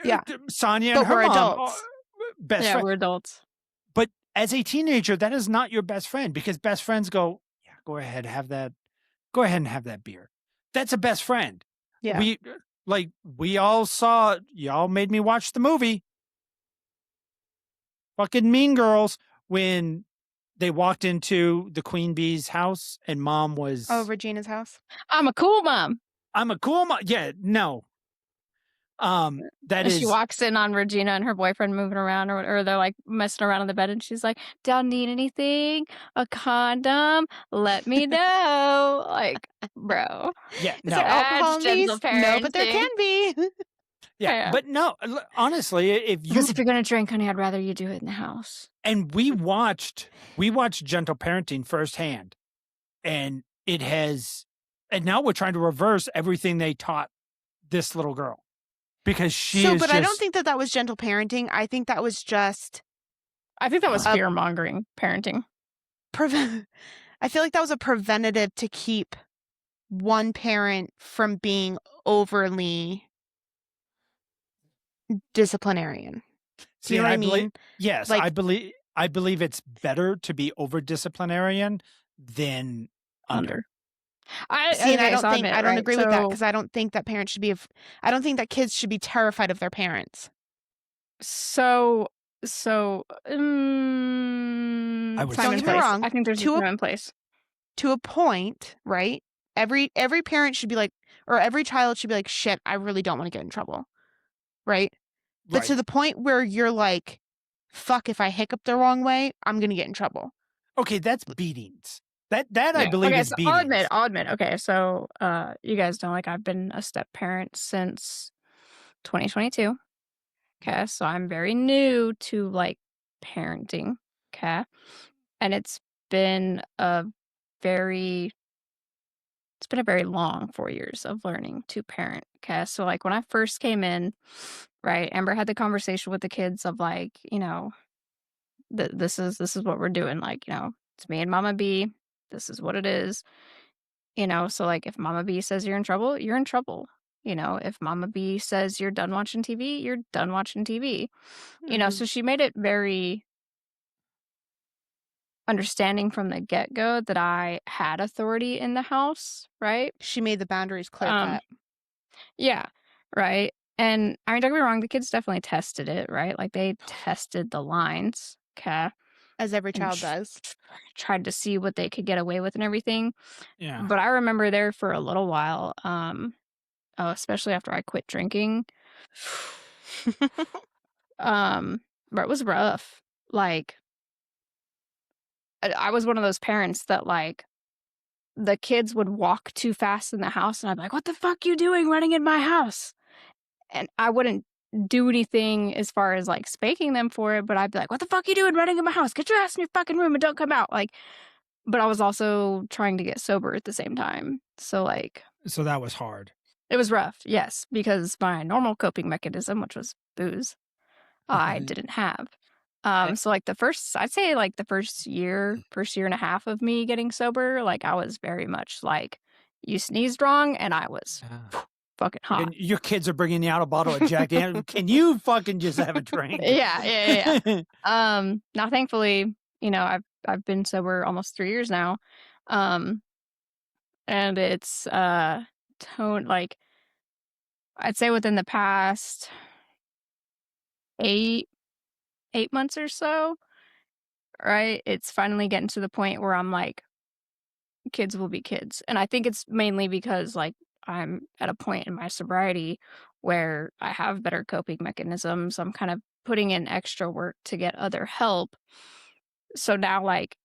Speaker 2: Yeah.
Speaker 1: Sonia
Speaker 2: But
Speaker 1: and her
Speaker 2: we're
Speaker 1: mom
Speaker 2: adults.
Speaker 1: are best
Speaker 3: Yeah,
Speaker 1: friends.
Speaker 3: we're adults.
Speaker 1: But as a teenager, that is not your best friend because best friends go, "Yeah, go ahead, have that. Go ahead and have that beer." That's a best friend.
Speaker 2: Yeah.
Speaker 1: We all saw. Y'all made me watch the movie. Fucking Mean Girls when they walked into the queen bee's house, and mom was,
Speaker 2: Oh, Regina's house.
Speaker 3: I'm a cool mom.
Speaker 1: I'm a cool mom. Yeah, no. That
Speaker 3: And she
Speaker 1: is,
Speaker 3: walks in on Regina and her boyfriend moving around, or they're like messing around in the bed, and she's like, "Don't need anything? A condom? Let me know." Like, bro,
Speaker 1: yeah,
Speaker 2: Is
Speaker 1: no.
Speaker 2: there alcohol
Speaker 3: that's
Speaker 2: in
Speaker 3: gentle
Speaker 2: these? No, but there
Speaker 3: parenting.
Speaker 2: can be.
Speaker 1: Yeah,
Speaker 3: Yeah.
Speaker 1: but no, honestly, if you,
Speaker 3: Because if you're gonna drink, honey, I'd rather you do it in the house.
Speaker 1: and we watched gentle parenting firsthand, and it has, and now we're trying to reverse everything they taught this little girl, because she is
Speaker 2: But I don't
Speaker 1: just,
Speaker 2: think that was gentle parenting. I think that was just
Speaker 3: I think that was
Speaker 2: Uh,
Speaker 3: fear mongering parenting.
Speaker 2: I feel like that was a preventative to keep one parent from being overly disciplinarian. Do you know what I mean?
Speaker 1: believe, yes,
Speaker 2: Like-
Speaker 1: I believe it's better to be over disciplinarian than under.
Speaker 2: See, and I don't
Speaker 3: so
Speaker 2: think
Speaker 3: admit,
Speaker 2: I don't
Speaker 3: right,
Speaker 2: agree with that
Speaker 3: so-
Speaker 2: because I don't think that parents should be. I don't think that kids should be terrified of their parents.
Speaker 3: So,
Speaker 1: I would
Speaker 3: time
Speaker 1: Don't
Speaker 3: and
Speaker 1: get me
Speaker 3: place.
Speaker 2: wrong,
Speaker 3: I think there's a
Speaker 2: to a-
Speaker 3: time and place.
Speaker 2: To a point, right? Every parent should be like, or every child should be like, shit, I really don't want to get in trouble, right? But to
Speaker 1: Right.
Speaker 2: the point where you're like, fuck, if I hiccup the wrong way, I'm gonna get in trouble.
Speaker 1: Okay, that's beatings. That I
Speaker 3: Yeah.
Speaker 1: believe
Speaker 3: Okay,
Speaker 1: is
Speaker 3: so
Speaker 1: beatings.
Speaker 3: I'll admit. Okay, so you guys know, like, I've been a step parent since 2022. Okay, so I'm very new to like parenting. Okay, and it's been a very long 4 years of learning to parent. Okay, so like when I first came in, right, Amber had the conversation with the kids of like, you know, this is what we're doing. Like, you know, it's me and Mama B. This is what it is. You know, so like if Mama B says you're in trouble, you're in trouble. You know, if Mama B says you're done watching TV, you're done watching TV. You know,
Speaker 2: Mhm.
Speaker 3: so she made it very understanding from the get-go that I had authority in the house, right?
Speaker 2: She made the boundaries clear cut.
Speaker 3: Yeah, right. And I mean, don't get me wrong, the kids definitely tested it, right? Like they tested the lines, okay,
Speaker 2: As every
Speaker 3: and
Speaker 2: child does.
Speaker 3: tried to see what they could get away with and everything.
Speaker 1: Yeah.
Speaker 3: But I remember there for a little while, especially after I quit drinking, but it was rough. Like, I was one of those parents that like the kids would walk too fast in the house, and I'd be like, "What the fuck you doing running in my house?" And I wouldn't do anything as far as like spanking them for it, but I'd be like, "What the fuck you doing running in my house? Get your ass in your fucking room and don't come out!" Like, but I was also trying to get sober at the same time, so like
Speaker 1: So that was hard.
Speaker 3: it was rough, yes, because my normal coping mechanism, which was booze, I didn't have. So like I'd say like the first year and a half of me getting sober, like I was very much like, you sneezed wrong, and I was fucking hot.
Speaker 1: And your kids are bringing you out a bottle of Jack Daniels. Can you fucking just have a drink?
Speaker 3: Yeah. Now thankfully, you know, I've been sober almost 3 years now. And it's like I'd say within the past 8 months or so, right? It's finally getting to the point where I'm like, kids will be kids. And I think it's mainly because like I'm at a point in my sobriety where I have better coping mechanisms. I'm kind of putting in extra work to get other help. So now like,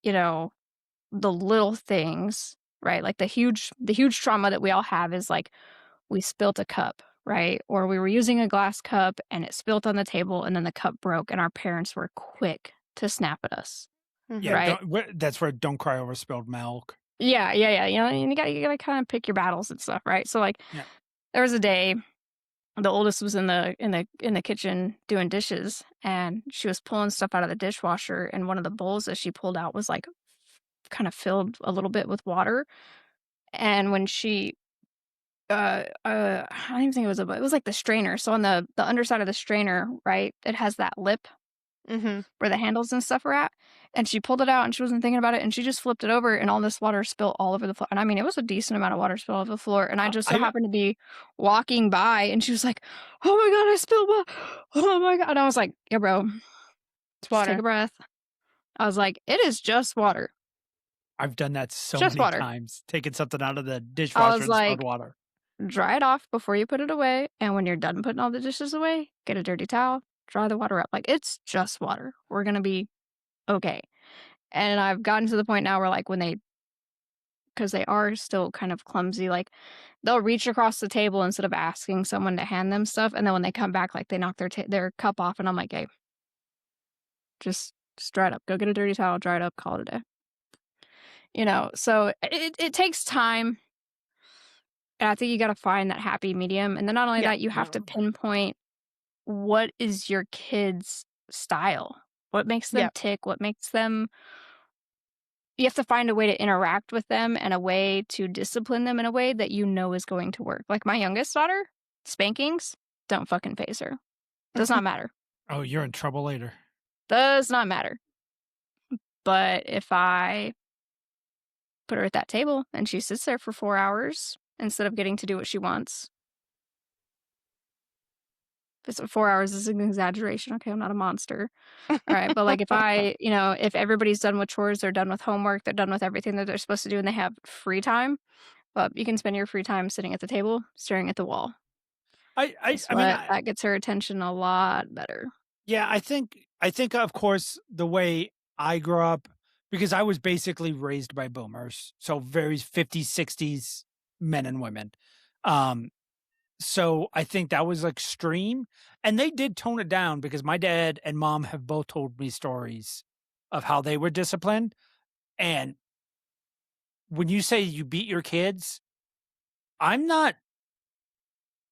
Speaker 3: you know, the little things, right? Like the huge trauma that we all have is like we spilt a cup, right? Or we were using a glass cup and it spilt on the table and then the cup broke and our parents were quick to snap at us.
Speaker 1: Yeah,
Speaker 3: Right.
Speaker 1: that's where don't cry over spilled milk.
Speaker 3: Yeah. You know, and you gotta kind of pick your battles and stuff, right? So like,
Speaker 1: Yeah.
Speaker 3: there was a day, the oldest was in the kitchen doing dishes, and she was pulling stuff out of the dishwasher, and one of the bowls that she pulled out was like kind of filled a little bit with water, and when she I don't even think it was like the strainer. So on the underside of the strainer, right, it has that lip
Speaker 2: Mm-hmm.
Speaker 3: where the handles and stuff are at. And she pulled it out and she wasn't thinking about it. And she just flipped it over and all this water spilled all over the floor. And I mean, it was a decent amount of water spilled all over the floor. And I just so happened to be walking by and she was like, "Oh my God, I spilled water. Oh my God." And I was like, "Yeah, bro,
Speaker 2: It's
Speaker 3: just
Speaker 2: water.
Speaker 3: take a breath. I was like, it is just water.
Speaker 1: I've done that so
Speaker 3: Just
Speaker 1: many
Speaker 3: water.
Speaker 1: times, taking something out of the
Speaker 3: I
Speaker 1: dishwasher
Speaker 3: was
Speaker 1: and spilled
Speaker 3: like,
Speaker 1: water.
Speaker 3: dry it off before you put it away. And when you're done putting all the dishes away, get a dirty towel, dry the water up. Like, it's just water. We're going to be okay. And I've gotten to the point now where, like, because they are still kind of clumsy, like, they'll reach across the table instead of asking someone to hand them stuff. And then when they come back, like, they knock their cup off. And I'm like, hey, just dry it up. Go get a dirty towel, dry it up, call it a day. So it takes time. And I think you got to find that happy medium. And then not only
Speaker 2: Yeah.
Speaker 3: that, you have to pinpoint what is your kid's style? What makes them
Speaker 2: Yep.
Speaker 3: tick? What makes them. You have to find a way to interact with them and a way to discipline them in a way that you know is going to work. Like my youngest daughter, spankings don't fucking phase her. Does not matter.
Speaker 1: Oh, you're in trouble later.
Speaker 3: Does not matter. But if I put her at that table and she sits there for 4 hours instead of getting to do what she wants. If it's 4 hours is an exaggeration. Okay, I'm not a monster. All right. But like if everybody's done with chores, they're done with homework, they're done with everything that they're supposed to do and they have free time. But you can spend your free time sitting at the table, staring at the wall. That gets her attention a lot better.
Speaker 1: Yeah, I think of course the way I grew up, because I was basically raised by boomers, so very 50s, 60s men and women. So I think that was extreme, and they did tone it down because my dad and mom have both told me stories of how they were disciplined. And when you say you beat your kids, I'm not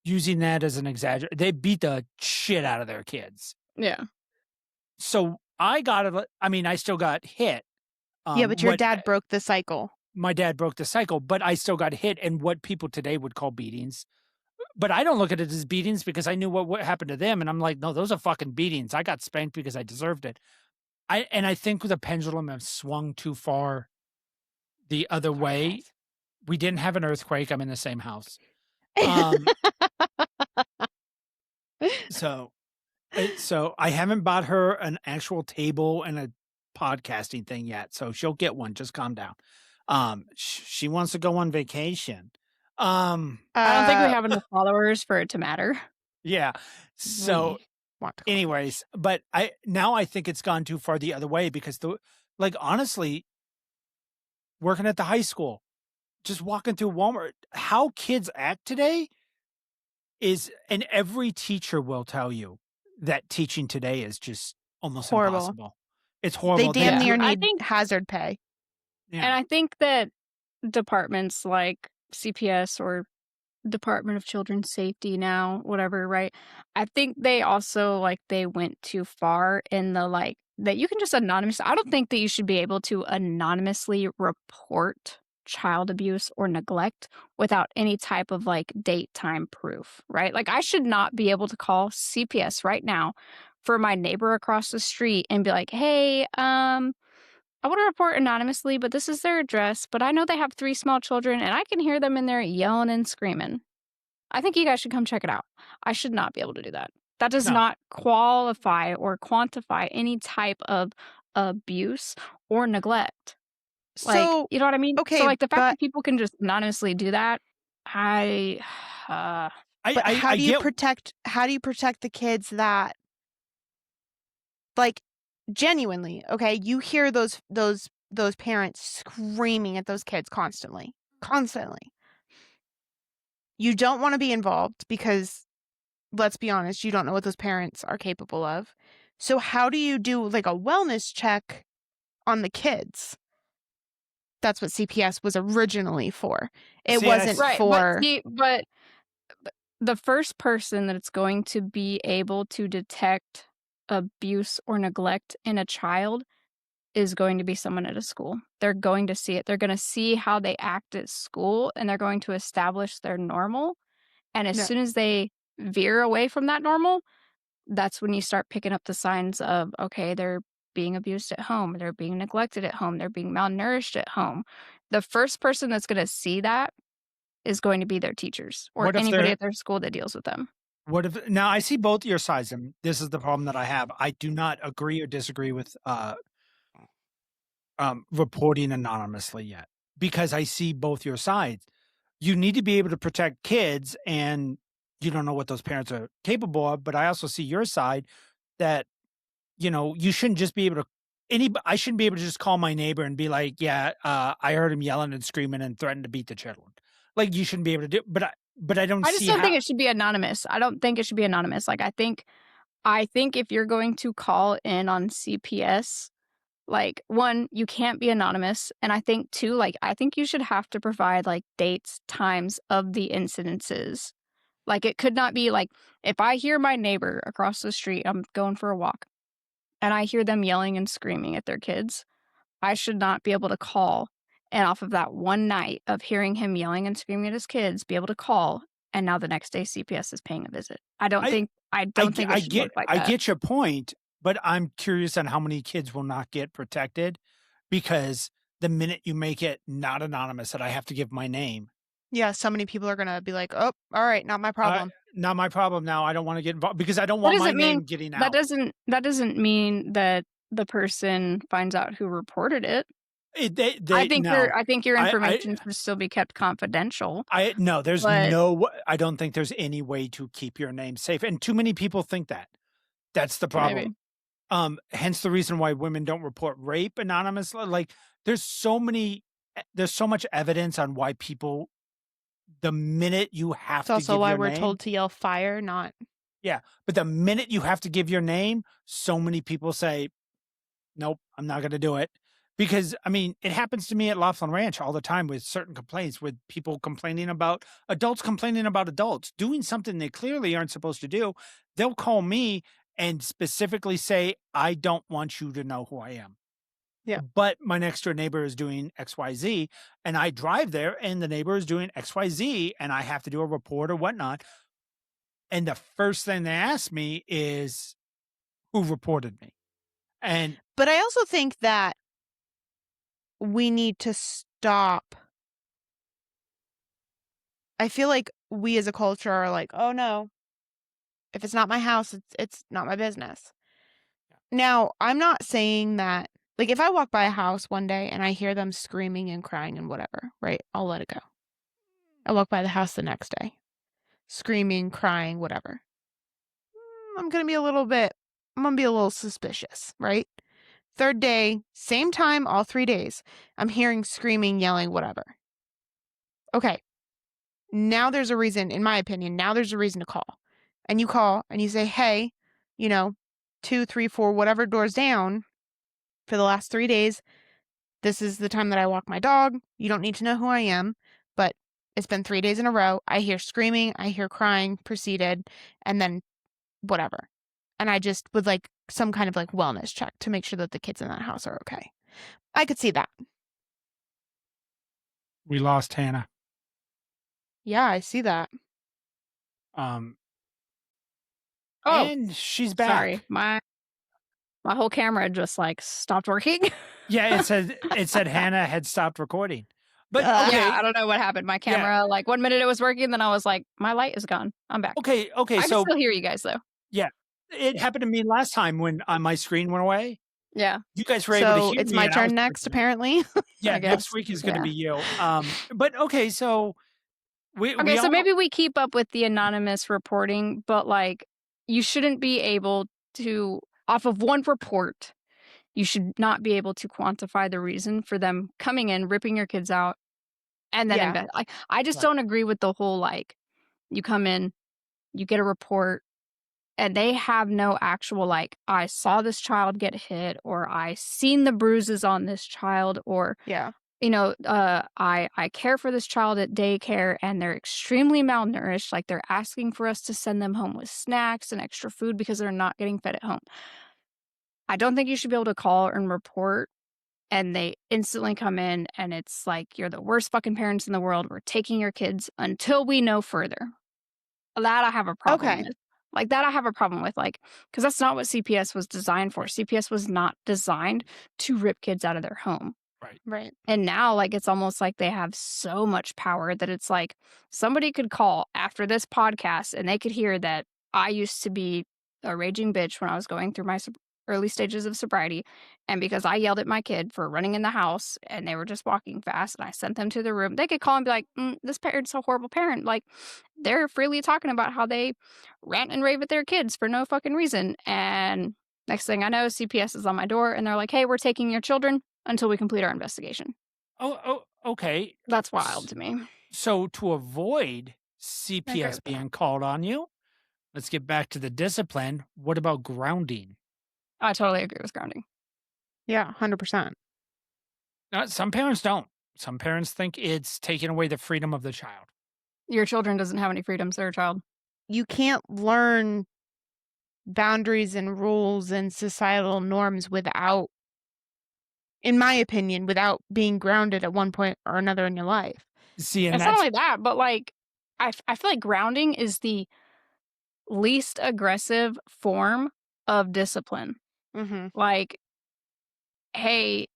Speaker 1: using that as an exaggeration. They beat the shit out of their kids.
Speaker 3: Yeah.
Speaker 1: So I still got hit.
Speaker 2: Yeah, but your dad broke the cycle.
Speaker 1: My dad broke the cycle, but I still got hit in what people today would call beatings. But I don't look at it as beatings because I knew what happened to them. And I'm like, no, those are fucking beatings. I got spanked because I deserved it. I think the pendulum has swung too far the other way. We didn't have an earthquake. I'm in the same house. So I haven't bought her an actual table and a podcasting thing yet. So she'll get one. Just calm down. She wants to go on vacation.
Speaker 3: I don't think we have enough followers for it to matter.
Speaker 1: Yeah. So anyways, but I think it's gone too far the other way because honestly, working at the high school, just walking through Walmart, how kids act today and every teacher will tell you that teaching today is just almost
Speaker 2: horrible.
Speaker 1: Impossible. It's horrible.
Speaker 2: They damn near need hazard pay.
Speaker 3: Yeah. And I think that departments like CPS or Department of Children's Safety now, whatever, right? I think they also they went too far in the that you can just anonymously. I don't think that you should be able to anonymously report child abuse or neglect without any type of date time proof, right? Like I should not be able to call CPS right now for my neighbor across the street and be like, hey, I want to report anonymously, but this is their address, but I know they have 3 small children and I can hear them in there yelling and screaming. I think you guys should come check it out. I should not be able to do that. That does not qualify or quantify any type of abuse or neglect.
Speaker 2: So,
Speaker 3: you know what I mean?
Speaker 2: Okay.
Speaker 3: So the fact that people can just anonymously do that,
Speaker 2: how do you protect the kids that genuinely, okay, you hear those parents screaming at those kids constantly. You don't want to be involved because, let's be honest, you don't know what those parents are capable of. So how do you do a wellness check on the kids? That's what CPS was originally for. It wasn't for...
Speaker 3: But the first person that it's going to be able to detect abuse or neglect in a child is going to be someone at a school. They're going to see it. They're going to see how they act at school, and they're going to establish their normal. And as soon as they veer away from that normal, that's when you start picking up the signs of, okay, they're being abused at home, they're being neglected at home, they're being malnourished at home. The first person that's going to see that is going to be their teachers or anybody at their school that deals with them.
Speaker 1: Now I see both your sides, and this is the problem that I have. I do not agree or disagree with reporting anonymously yet, because I see both your sides. You need to be able to protect kids, and you don't know what those parents are capable of, but I also see your side that, you shouldn't just be able to I shouldn't be able to just call my neighbor and be like, "Yeah, I heard him yelling and screaming and threatened to beat the children." Like, you shouldn't be able to do, but I don't
Speaker 3: I just
Speaker 1: see
Speaker 3: don't
Speaker 1: how.
Speaker 3: think it should be anonymous. I don't think it should be anonymous. Like, I think if you're going to call in on CPS, like, 1, you can't be anonymous, and I think 2, like, I think you should have to provide, like, dates, times of the incidences. Like, it could not be like, if I hear my neighbor across the street, I'm going for a walk, and I hear them yelling and screaming at their kids, I should not be able to call, and off of that one night of hearing him yelling and screaming at his kids, be able to call, and now the next day CPS is paying a visit. I don't
Speaker 1: I
Speaker 3: think I
Speaker 1: I
Speaker 3: don't
Speaker 1: ge
Speaker 3: think it
Speaker 1: I
Speaker 3: should
Speaker 1: get
Speaker 3: work like
Speaker 1: I
Speaker 3: that.
Speaker 1: get your point, but I'm curious on how many kids will not get protected, because the minute you make it not anonymous that I have to give my name,
Speaker 2: Yeah, so many people are gonna be like, "Oh, all right, not my
Speaker 1: uh,
Speaker 2: problem."
Speaker 1: not my problem now. I don't wanna get involved because I don't
Speaker 3: That
Speaker 1: want my
Speaker 3: doesn't mean
Speaker 1: name getting
Speaker 3: that
Speaker 1: out.
Speaker 3: doesn't mean that the person finds out who reported it.
Speaker 1: They no.
Speaker 3: I think your
Speaker 1: I
Speaker 3: information should still be kept confidential,
Speaker 1: no, there's
Speaker 3: but
Speaker 1: I don't think there's any way to keep your name safe, and too many people think that. That's the problem.
Speaker 3: maybe.
Speaker 1: Hence the reason why women don't report rape anonymously. Like, there's so much evidence on why people, the minute you have
Speaker 2: It's
Speaker 1: to
Speaker 2: also
Speaker 1: give
Speaker 2: why
Speaker 1: your
Speaker 2: we're
Speaker 1: name.
Speaker 2: told to yell fire, not
Speaker 1: Yeah, but the minute you have to give your name, so many people say, "Nope, I'm not gonna do it." Because, I mean, it happens to me at Laughlin Ranch all the time with certain complaints, with people complaining about adults doing something they clearly aren't supposed to do. They'll call me and specifically say, "I don't want you to know who I am."
Speaker 2: Yeah.
Speaker 1: But my next door neighbor is doing XYZ, and I drive there and the neighbor is doing XYZ, and I have to do a report or whatnot. And the first thing they ask me is, "Who reported me?" And
Speaker 2: But I also think that we need to stop. I feel like we as a culture are like, "Oh no, if it's not my house, it's not my business." Now, I'm not saying that, like, if I walk by a house one day and I hear them screaming and crying and whatever, right? I'll let it go. I walk by the house the next day, screaming, crying, whatever. I'm gonna be a little bit, I'm gonna be a little suspicious, right? Third day, same time, all 3 days. I'm hearing screaming, yelling, whatever. Okay, now there's a reason, in my opinion, now there's a reason to call. And you call and you say, hey, you know, 2, 3, 4, whatever doors down for the last 3 days, this is the time that I walk my dog. You don't need to know who I am, but it's been 3 days in a row. I hear screaming, I hear crying proceeded, and then whatever. And I just would like some kind of like wellness check to make sure that the kids in that house are okay. I could see that.
Speaker 1: we lost Hannah.
Speaker 2: Yeah, I see that.
Speaker 1: Um,
Speaker 3: Oh,
Speaker 1: and she's back.
Speaker 3: sorry. My whole camera just, like, stopped working.
Speaker 1: Yeah, it said Hannah had stopped recording. But
Speaker 2: Uh,
Speaker 1: okay,
Speaker 3: Yeah, I don't know what happened. My camera, like, 1 minute it was working, then I was like, "My light is gone. I'm back."
Speaker 1: okay,
Speaker 3: I can
Speaker 1: so
Speaker 3: still hear you guys, though.
Speaker 1: yeah, it happened to me last time when my screen went away.
Speaker 3: Yeah,
Speaker 1: You guys were able to
Speaker 2: so
Speaker 1: hear
Speaker 2: it's
Speaker 1: me,
Speaker 2: my
Speaker 1: and I was
Speaker 2: turn next,
Speaker 1: talking.
Speaker 2: apparently.
Speaker 1: Yeah,
Speaker 3: I
Speaker 1: next
Speaker 3: guess.
Speaker 1: week is gonna
Speaker 3: Yeah.
Speaker 1: be you. But okay, so we
Speaker 3: Okay, so
Speaker 1: all
Speaker 3: maybe we keep up with the anonymous reporting, but, like, you shouldn't be able to off of one report, you should not be able to quantify the reason for them coming in, ripping your kids out, and then
Speaker 2: Yeah.
Speaker 3: I just
Speaker 1: Right.
Speaker 3: don't agree with the whole, like, you come in, you get a report, and they have no actual, like, "I saw this child get hit," or "I seen the bruises on this child," or,
Speaker 2: Yeah.
Speaker 3: I care for this child at daycare, and they're extremely malnourished, like, they're asking for us to send them home with snacks and extra food because they're not getting fed at home. I don't think you should be able to call and report, and they instantly come in, and it's like, "You're the worst fucking parents in the world. We're taking your kids until we know further." That I have a problem
Speaker 2: Okay.
Speaker 3: with. Like, that I have a problem with, like, because that's not what CPS was designed for. CPS was not designed to rip kids out of their home.
Speaker 1: right.
Speaker 2: Right.
Speaker 3: And now, like, it's almost like they have so much power that it's like somebody could call after this podcast and they could hear that I used to be a raging bitch when I was going through my early stages of sobriety, and because I yelled at my kid for running in the house and they were just walking fast and I sent them to the room, they could call and be like, "This parent's a horrible parent." Like, they're freely talking about how they rant and rave at their kids for no fucking reason. And next thing I know, CPS is on my door and they're like, "Hey, we're taking your children until we complete our investigation."
Speaker 1: Okay.
Speaker 3: That's wild to me.
Speaker 1: So to avoid
Speaker 3: I agree
Speaker 1: CPS
Speaker 3: with that.
Speaker 1: being called on you, let's get back to the discipline. What about grounding?
Speaker 3: I totally agree with grounding.
Speaker 2: Yeah, 100%.
Speaker 1: Some parents don't. Some parents think it's taking away the freedom of the child.
Speaker 3: Your children doesn't have any freedoms. They're a child.
Speaker 2: You can't learn boundaries and rules and societal norms without, in my opinion, without being grounded at one point or another in your life.
Speaker 1: See, and
Speaker 3: It's not
Speaker 1: that's
Speaker 3: only that, but like, I feel like grounding is the least aggressive form of discipline.
Speaker 2: Mm-hmm.
Speaker 3: Like, hey,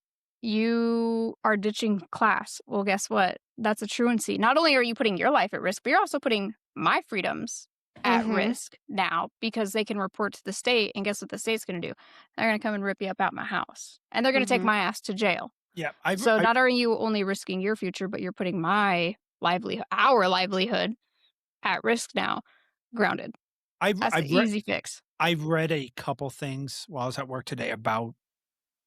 Speaker 3: you are ditching class. Well, guess what? That's a truancy. Not only are you putting your life at risk, but you're also putting my freedoms at
Speaker 2: Mm-hmm.
Speaker 3: risk now because they can report to the state. And guess what the state's going to do? They're going to come and rip you up out my house. And they're going to take
Speaker 2: Mm-hmm.
Speaker 3: my ass to jail.
Speaker 1: yeah.
Speaker 3: So not are you only risking your future, but you're putting my livelihood, our livelihood at risk now. Grounded. That's the easy fix.
Speaker 1: I've read a couple things while I was at work today about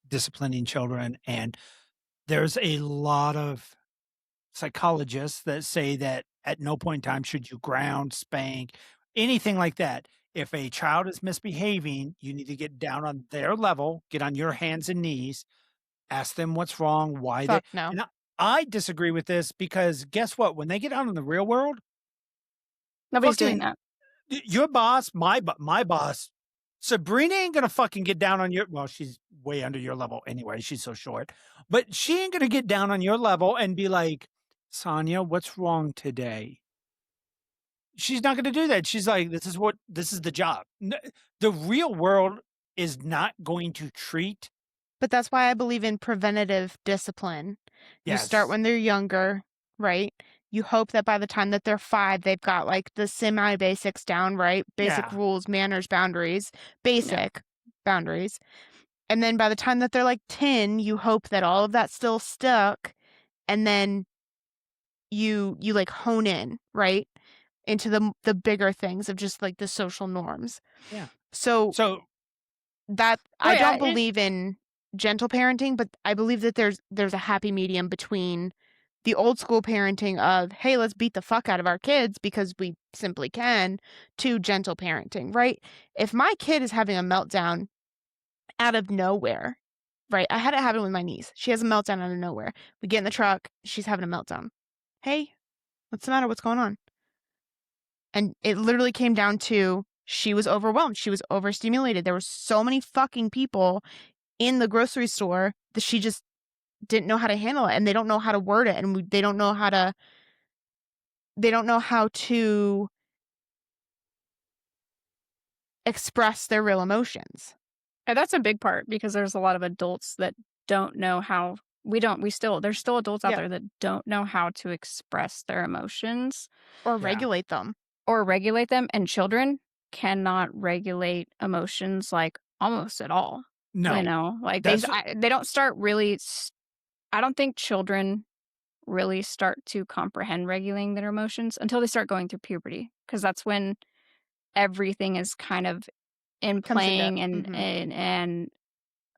Speaker 1: disciplining children, and there's a lot of psychologists that say that at no point in time should you ground, spank, anything like that. If a child is misbehaving, you need to get down on their level, get on your hands and knees, ask them what's wrong, why they.
Speaker 2: Fuck no.
Speaker 1: And I disagree with this because guess what? When they get out in the real world,
Speaker 3: Nobody's
Speaker 1: fucking
Speaker 3: doing that.
Speaker 1: your boss, my boss, Sabrina ain't gonna fucking get down on your. Well, she's way under your level anyway. She's so short, but she ain't gonna get down on your level and be like, Sonia, what's wrong today? She's not gonna do that. She's like, this is the job. The real world is not going to treat.
Speaker 2: But that's why I believe in preventative discipline. You start
Speaker 1: Yes.
Speaker 2: when they're younger, right? You hope that by the time that they're 5, they've got like the semi-basics down, right? Basic
Speaker 1: Yeah.
Speaker 2: rules, manners, boundaries, basic boundaries. And then by the time that they're like 10, you hope that all of that's still stuck. And then you like hone in, right? Into the bigger things of just like the social norms.
Speaker 1: Yeah.
Speaker 2: So that
Speaker 3: Oh,
Speaker 2: I
Speaker 3: yeah,
Speaker 2: don't believe in gentle parenting, but I believe that there's a happy medium between the old school parenting of, hey, let's beat the fuck out of our kids because we simply can, to gentle parenting, right? If my kid is having a meltdown out of nowhere, right? I had it happen with my niece. She has a meltdown out of nowhere. We get in the truck, she's having a meltdown. Hey, what's the matter? What's going on? And it literally came down to she was overwhelmed. She was overstimulated. There were so many fucking people in the grocery store that she just didn't know how to handle it, and they don't know how to word it, and they don't know how to express their real emotions.
Speaker 3: And that's a big part because there's a lot of adults that don't know how there's still adults out there that don't know how to express their emotions
Speaker 2: or regulate them.
Speaker 3: And children cannot regulate emotions like almost at all.
Speaker 1: No.
Speaker 3: You know, like they don't start really I don't think children really start to comprehend regulating their emotions until they start going through puberty, because that's when everything is kind of in playing and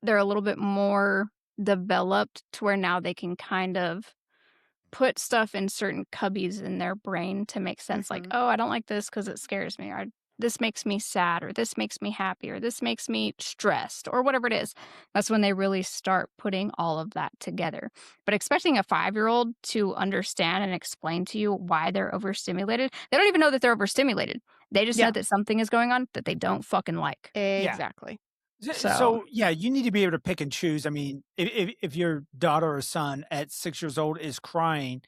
Speaker 3: they're a little bit more developed to where now they can kind of put stuff in certain cubbies in their brain to make sense. Like, oh, I don't like this because it scares me, or this makes me sad, or this makes me happy, or this makes me stressed, or whatever it is. That's when they really start putting all of that together. But expecting a 5-year-old to understand and explain to you why they're overstimulated, they don't even know that they're overstimulated. They just know that something is going on that they don't fucking like.
Speaker 2: Exactly.
Speaker 1: So yeah, you need to be able to pick and choose. I mean, if your daughter or son at 6 years old is crying,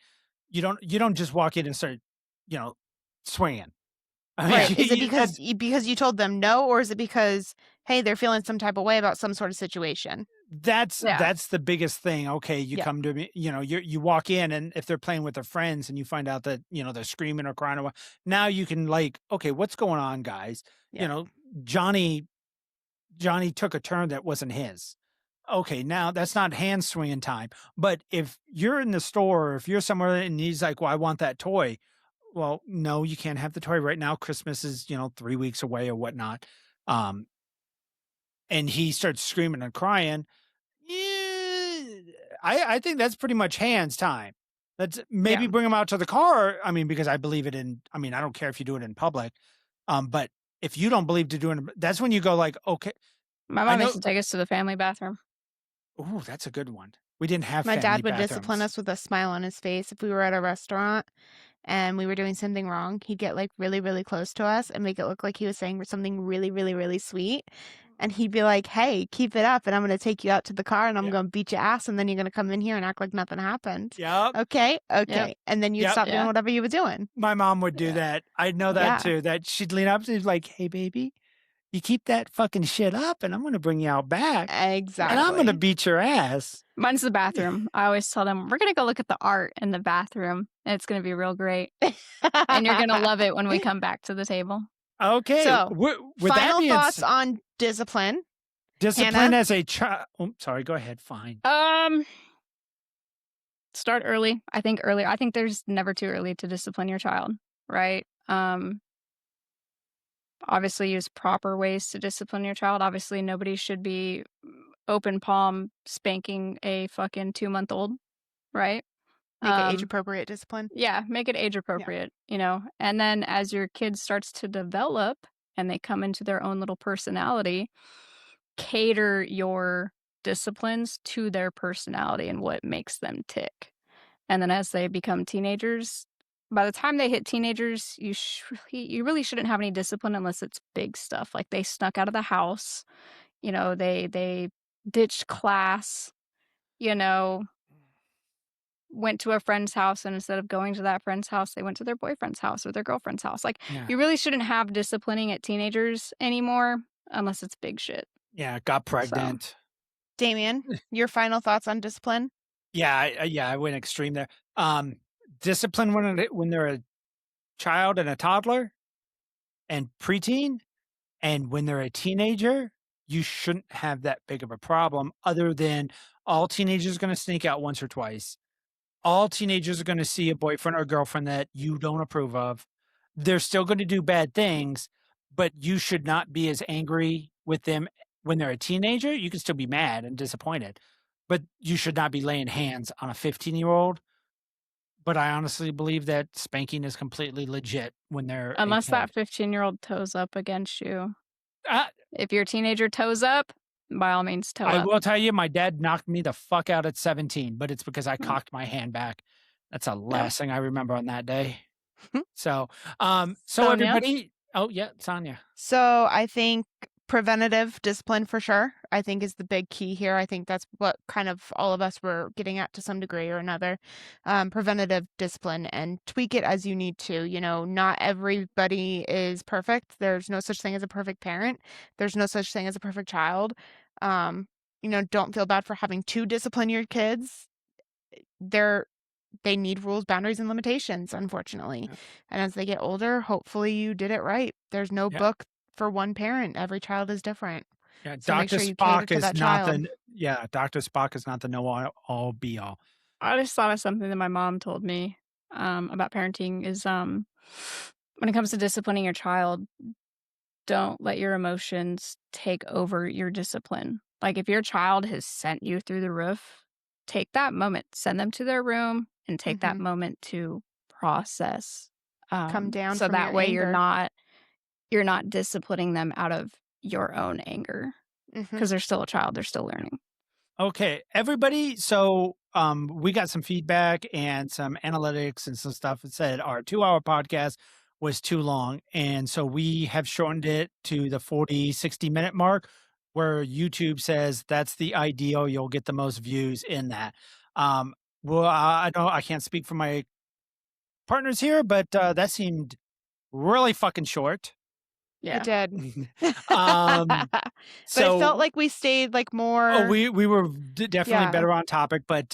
Speaker 1: you don't just walk in and start, swinging. I mean,
Speaker 2: right. Is it because you told them no, or is it because, hey, they're feeling some type of way about some sort of situation?
Speaker 1: That's the biggest thing. Okay, you come to me, you walk in, and if they're playing with their friends and you find out that, they're screaming or crying, now you can okay, what's going on, guys? Johnny Johnny took a turn that wasn't his. Okay, now that's not hand swinging time. But if you're in the store, or if you're somewhere and he's like, well, I want that toy. Well, no, you can't have the toy right now. Christmas is, 3 weeks away or whatnot. Um, and he starts screaming and crying. Yeah, I think that's pretty much hands time. Let's maybe
Speaker 2: Yeah.
Speaker 1: bring him out to the car. I mean, because I believe it in, I mean, I don't care if you do it in public. But if you don't believe to do it, that's when you go like, okay,
Speaker 3: My
Speaker 1: I
Speaker 3: mom
Speaker 1: know.
Speaker 3: used to take us to the family bathroom.
Speaker 1: Ooh, that's a good one. We didn't have
Speaker 2: My
Speaker 1: family
Speaker 2: dad would discipline
Speaker 1: bathrooms.
Speaker 2: us with a smile on his face if we were at a restaurant and we were doing something wrong. He'd get like really, really close to us and make it look like he was saying something really, really, really sweet. And he'd be like, hey, keep it up. And I'm going to take you out to the car and I'm
Speaker 1: Yep.
Speaker 2: going to beat your ass. And then you're going to come in here and act like nothing happened.
Speaker 1: Yep.
Speaker 2: Okay. Okay.
Speaker 3: Yep.
Speaker 2: And then you'd
Speaker 1: Yep.
Speaker 2: stop
Speaker 3: Yeah.
Speaker 2: doing whatever you were doing.
Speaker 1: My mom would do
Speaker 3: Yeah.
Speaker 1: that. I know that
Speaker 2: Yeah.
Speaker 1: too. That she'd lean up and she'd like, hey, baby, you keep that fucking shit up and I'm going to bring you out back
Speaker 2: Exactly.
Speaker 1: and I'm going to beat your ass.
Speaker 3: Mine's the bathroom. I always tell them, we're going to go look at the art in the bathroom. And it's going to be real great. And you're going to love it when we come back to the table.
Speaker 1: Okay.
Speaker 2: So,
Speaker 1: with that
Speaker 2: final
Speaker 1: being
Speaker 2: thoughts
Speaker 1: said,
Speaker 2: on discipline.
Speaker 1: discipline
Speaker 2: Hannah?
Speaker 1: as a child. Oh, sorry. Go ahead. Fine.
Speaker 3: Start early. I think early. I think there's never too early to discipline your child, right? Obviously use proper ways to discipline your child. Obviously nobody should be open palm spanking a fucking 2-month-old, right?
Speaker 2: Make it age appropriate discipline.
Speaker 3: Yeah, make it age appropriate, And then as your kid starts to develop and they come into their own little personality, cater your disciplines to their personality and what makes them tick. And then as they become teenagers, by the time they hit teenagers, you really shouldn't have any discipline unless it's big stuff. Like they snuck out of the house, they ditched class, went to a friend's house, and instead of going to that friend's house, they went to their boyfriend's house or their girlfriend's house. Like
Speaker 1: Yeah.
Speaker 3: you really shouldn't have disciplining at teenagers anymore unless it's big shit.
Speaker 1: Yeah. Got pregnant.
Speaker 2: Damian, your final thoughts on discipline?
Speaker 1: Yeah. I went extreme there. Discipline when they're a child and a toddler and preteen, and when they're a teenager, you shouldn't have that big of a problem other than all teenagers are going to sneak out once or twice. All teenagers are going to see a boyfriend or girlfriend that you don't approve of. They're still going to do bad things, but you should not be as angry with them when they're a teenager. You can still be mad and disappointed, but you should not be laying hands on a 15-year-old. But I honestly believe that spanking is completely legit when they're
Speaker 3: Unless that
Speaker 1: kid.
Speaker 3: 15-year-old toes up against you.
Speaker 1: Uh,
Speaker 3: If your teenager toes up, by all means toe
Speaker 1: I
Speaker 3: up.
Speaker 1: will tell you, my dad knocked me the fuck out at 17, but it's because I cocked my hand back. That's the last thing I remember on that day. So
Speaker 2: Sonia?
Speaker 1: everybody. Oh yeah, Sonia.
Speaker 2: So I think preventative discipline for sure, I think is the big key here. I think that's what kind of all of us were getting at to some degree or another. Preventative discipline, and tweak it as you need to. Not everybody is perfect. There's no such thing as a perfect parent. There's no such thing as a perfect child. Don't feel bad for having to discipline your kids. They need rules, boundaries, and limitations, unfortunately.
Speaker 1: Yep.
Speaker 2: And as they get older, hopefully you did it right. There's no
Speaker 1: Yep.
Speaker 2: book for one parent. Every child is different.
Speaker 1: Yeah,
Speaker 2: So make
Speaker 1: Dr.
Speaker 2: sure you cater
Speaker 1: Spock
Speaker 2: to
Speaker 1: is
Speaker 2: that
Speaker 1: not
Speaker 2: child.
Speaker 1: Dr. Spock is not the know all be all.
Speaker 3: I just thought of something that my mom told me about parenting is when it comes to disciplining your child, don't let your emotions take over your discipline. Like if your child has sent you through the roof, take that moment, send them to their room, and take that moment to process.
Speaker 2: Come down
Speaker 3: so
Speaker 2: from
Speaker 3: that
Speaker 2: your
Speaker 3: way
Speaker 2: anger.
Speaker 3: you're not disciplining them out of your own anger because they're still a child, they're still learning.
Speaker 1: Okay, everybody. So we got some feedback and some analytics and some stuff that said our 2-hour podcast was too long. And so we have shortened it to the 40, 60-minute mark where YouTube says that's the ideal. You'll get the most views in that. Well, I can't speak for my partners here, but that seemed really fucking short.
Speaker 3: Yeah.
Speaker 2: It did.
Speaker 1: But
Speaker 2: But it felt like we stayed like more.
Speaker 1: Oh, we were definitely
Speaker 2: Yeah.
Speaker 1: better on topic, but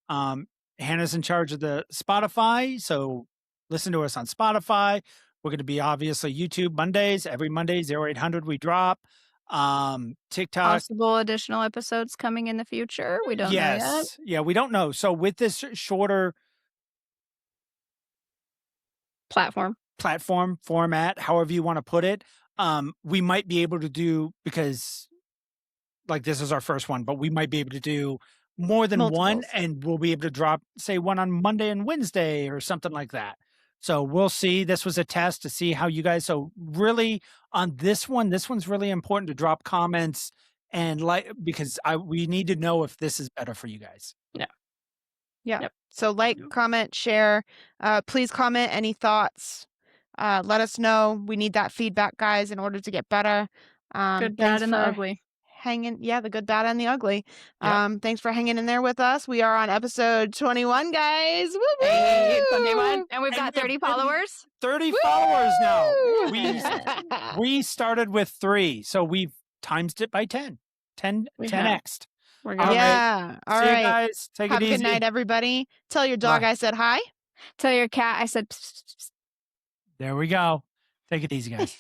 Speaker 1: Hannah's in charge of the Spotify, so listen to us on Spotify. We're going to be obviously YouTube Mondays. Every Monday, 0800 we drop. TikTok.
Speaker 3: Possible additional episodes coming in the future. We don't know yet.
Speaker 1: Yes. Yeah, we don't know. So with this shorter platform format, however you want to put it, we might be able to do, because like this is our first one, but we might be able to do more than one,
Speaker 2: Multiples.
Speaker 1: and we'll be able to drop, say, one on Monday and Wednesday or something like that. So we'll see. This was a test to see how you guys. So really on this one's really important to drop comments and because we need to know if this is better for you guys.
Speaker 2: Yeah.
Speaker 3: Yep.
Speaker 2: So like, comment, share. Please comment any thoughts. Let us know. We need that feedback, guys, in order to get better.
Speaker 3: Good, bad,
Speaker 2: Thanks
Speaker 3: and the
Speaker 2: for
Speaker 3: ugly.
Speaker 2: the good, bad, and the ugly.
Speaker 1: Yep.
Speaker 2: Thanks for hanging in there with us. We are on episode 21, guys. Woo woo!
Speaker 3: Hey, Sunday one. And we've
Speaker 1: And
Speaker 3: got
Speaker 1: we have
Speaker 3: 30 followers.
Speaker 1: 30 followers now.
Speaker 2: Yeah.
Speaker 1: We started with 3, so we've times it by 10. 10
Speaker 3: We have.
Speaker 1: 10x.
Speaker 3: We're
Speaker 1: All
Speaker 3: good.
Speaker 1: right.
Speaker 2: Yeah. All
Speaker 1: See you
Speaker 2: right.
Speaker 1: guys. Take
Speaker 2: Have
Speaker 1: it
Speaker 2: a
Speaker 1: easy.
Speaker 2: good night, everybody. Tell your dog
Speaker 1: Bye.
Speaker 2: I said hi.
Speaker 3: Tell your cat I said.
Speaker 1: There we go. Take it easy, guys.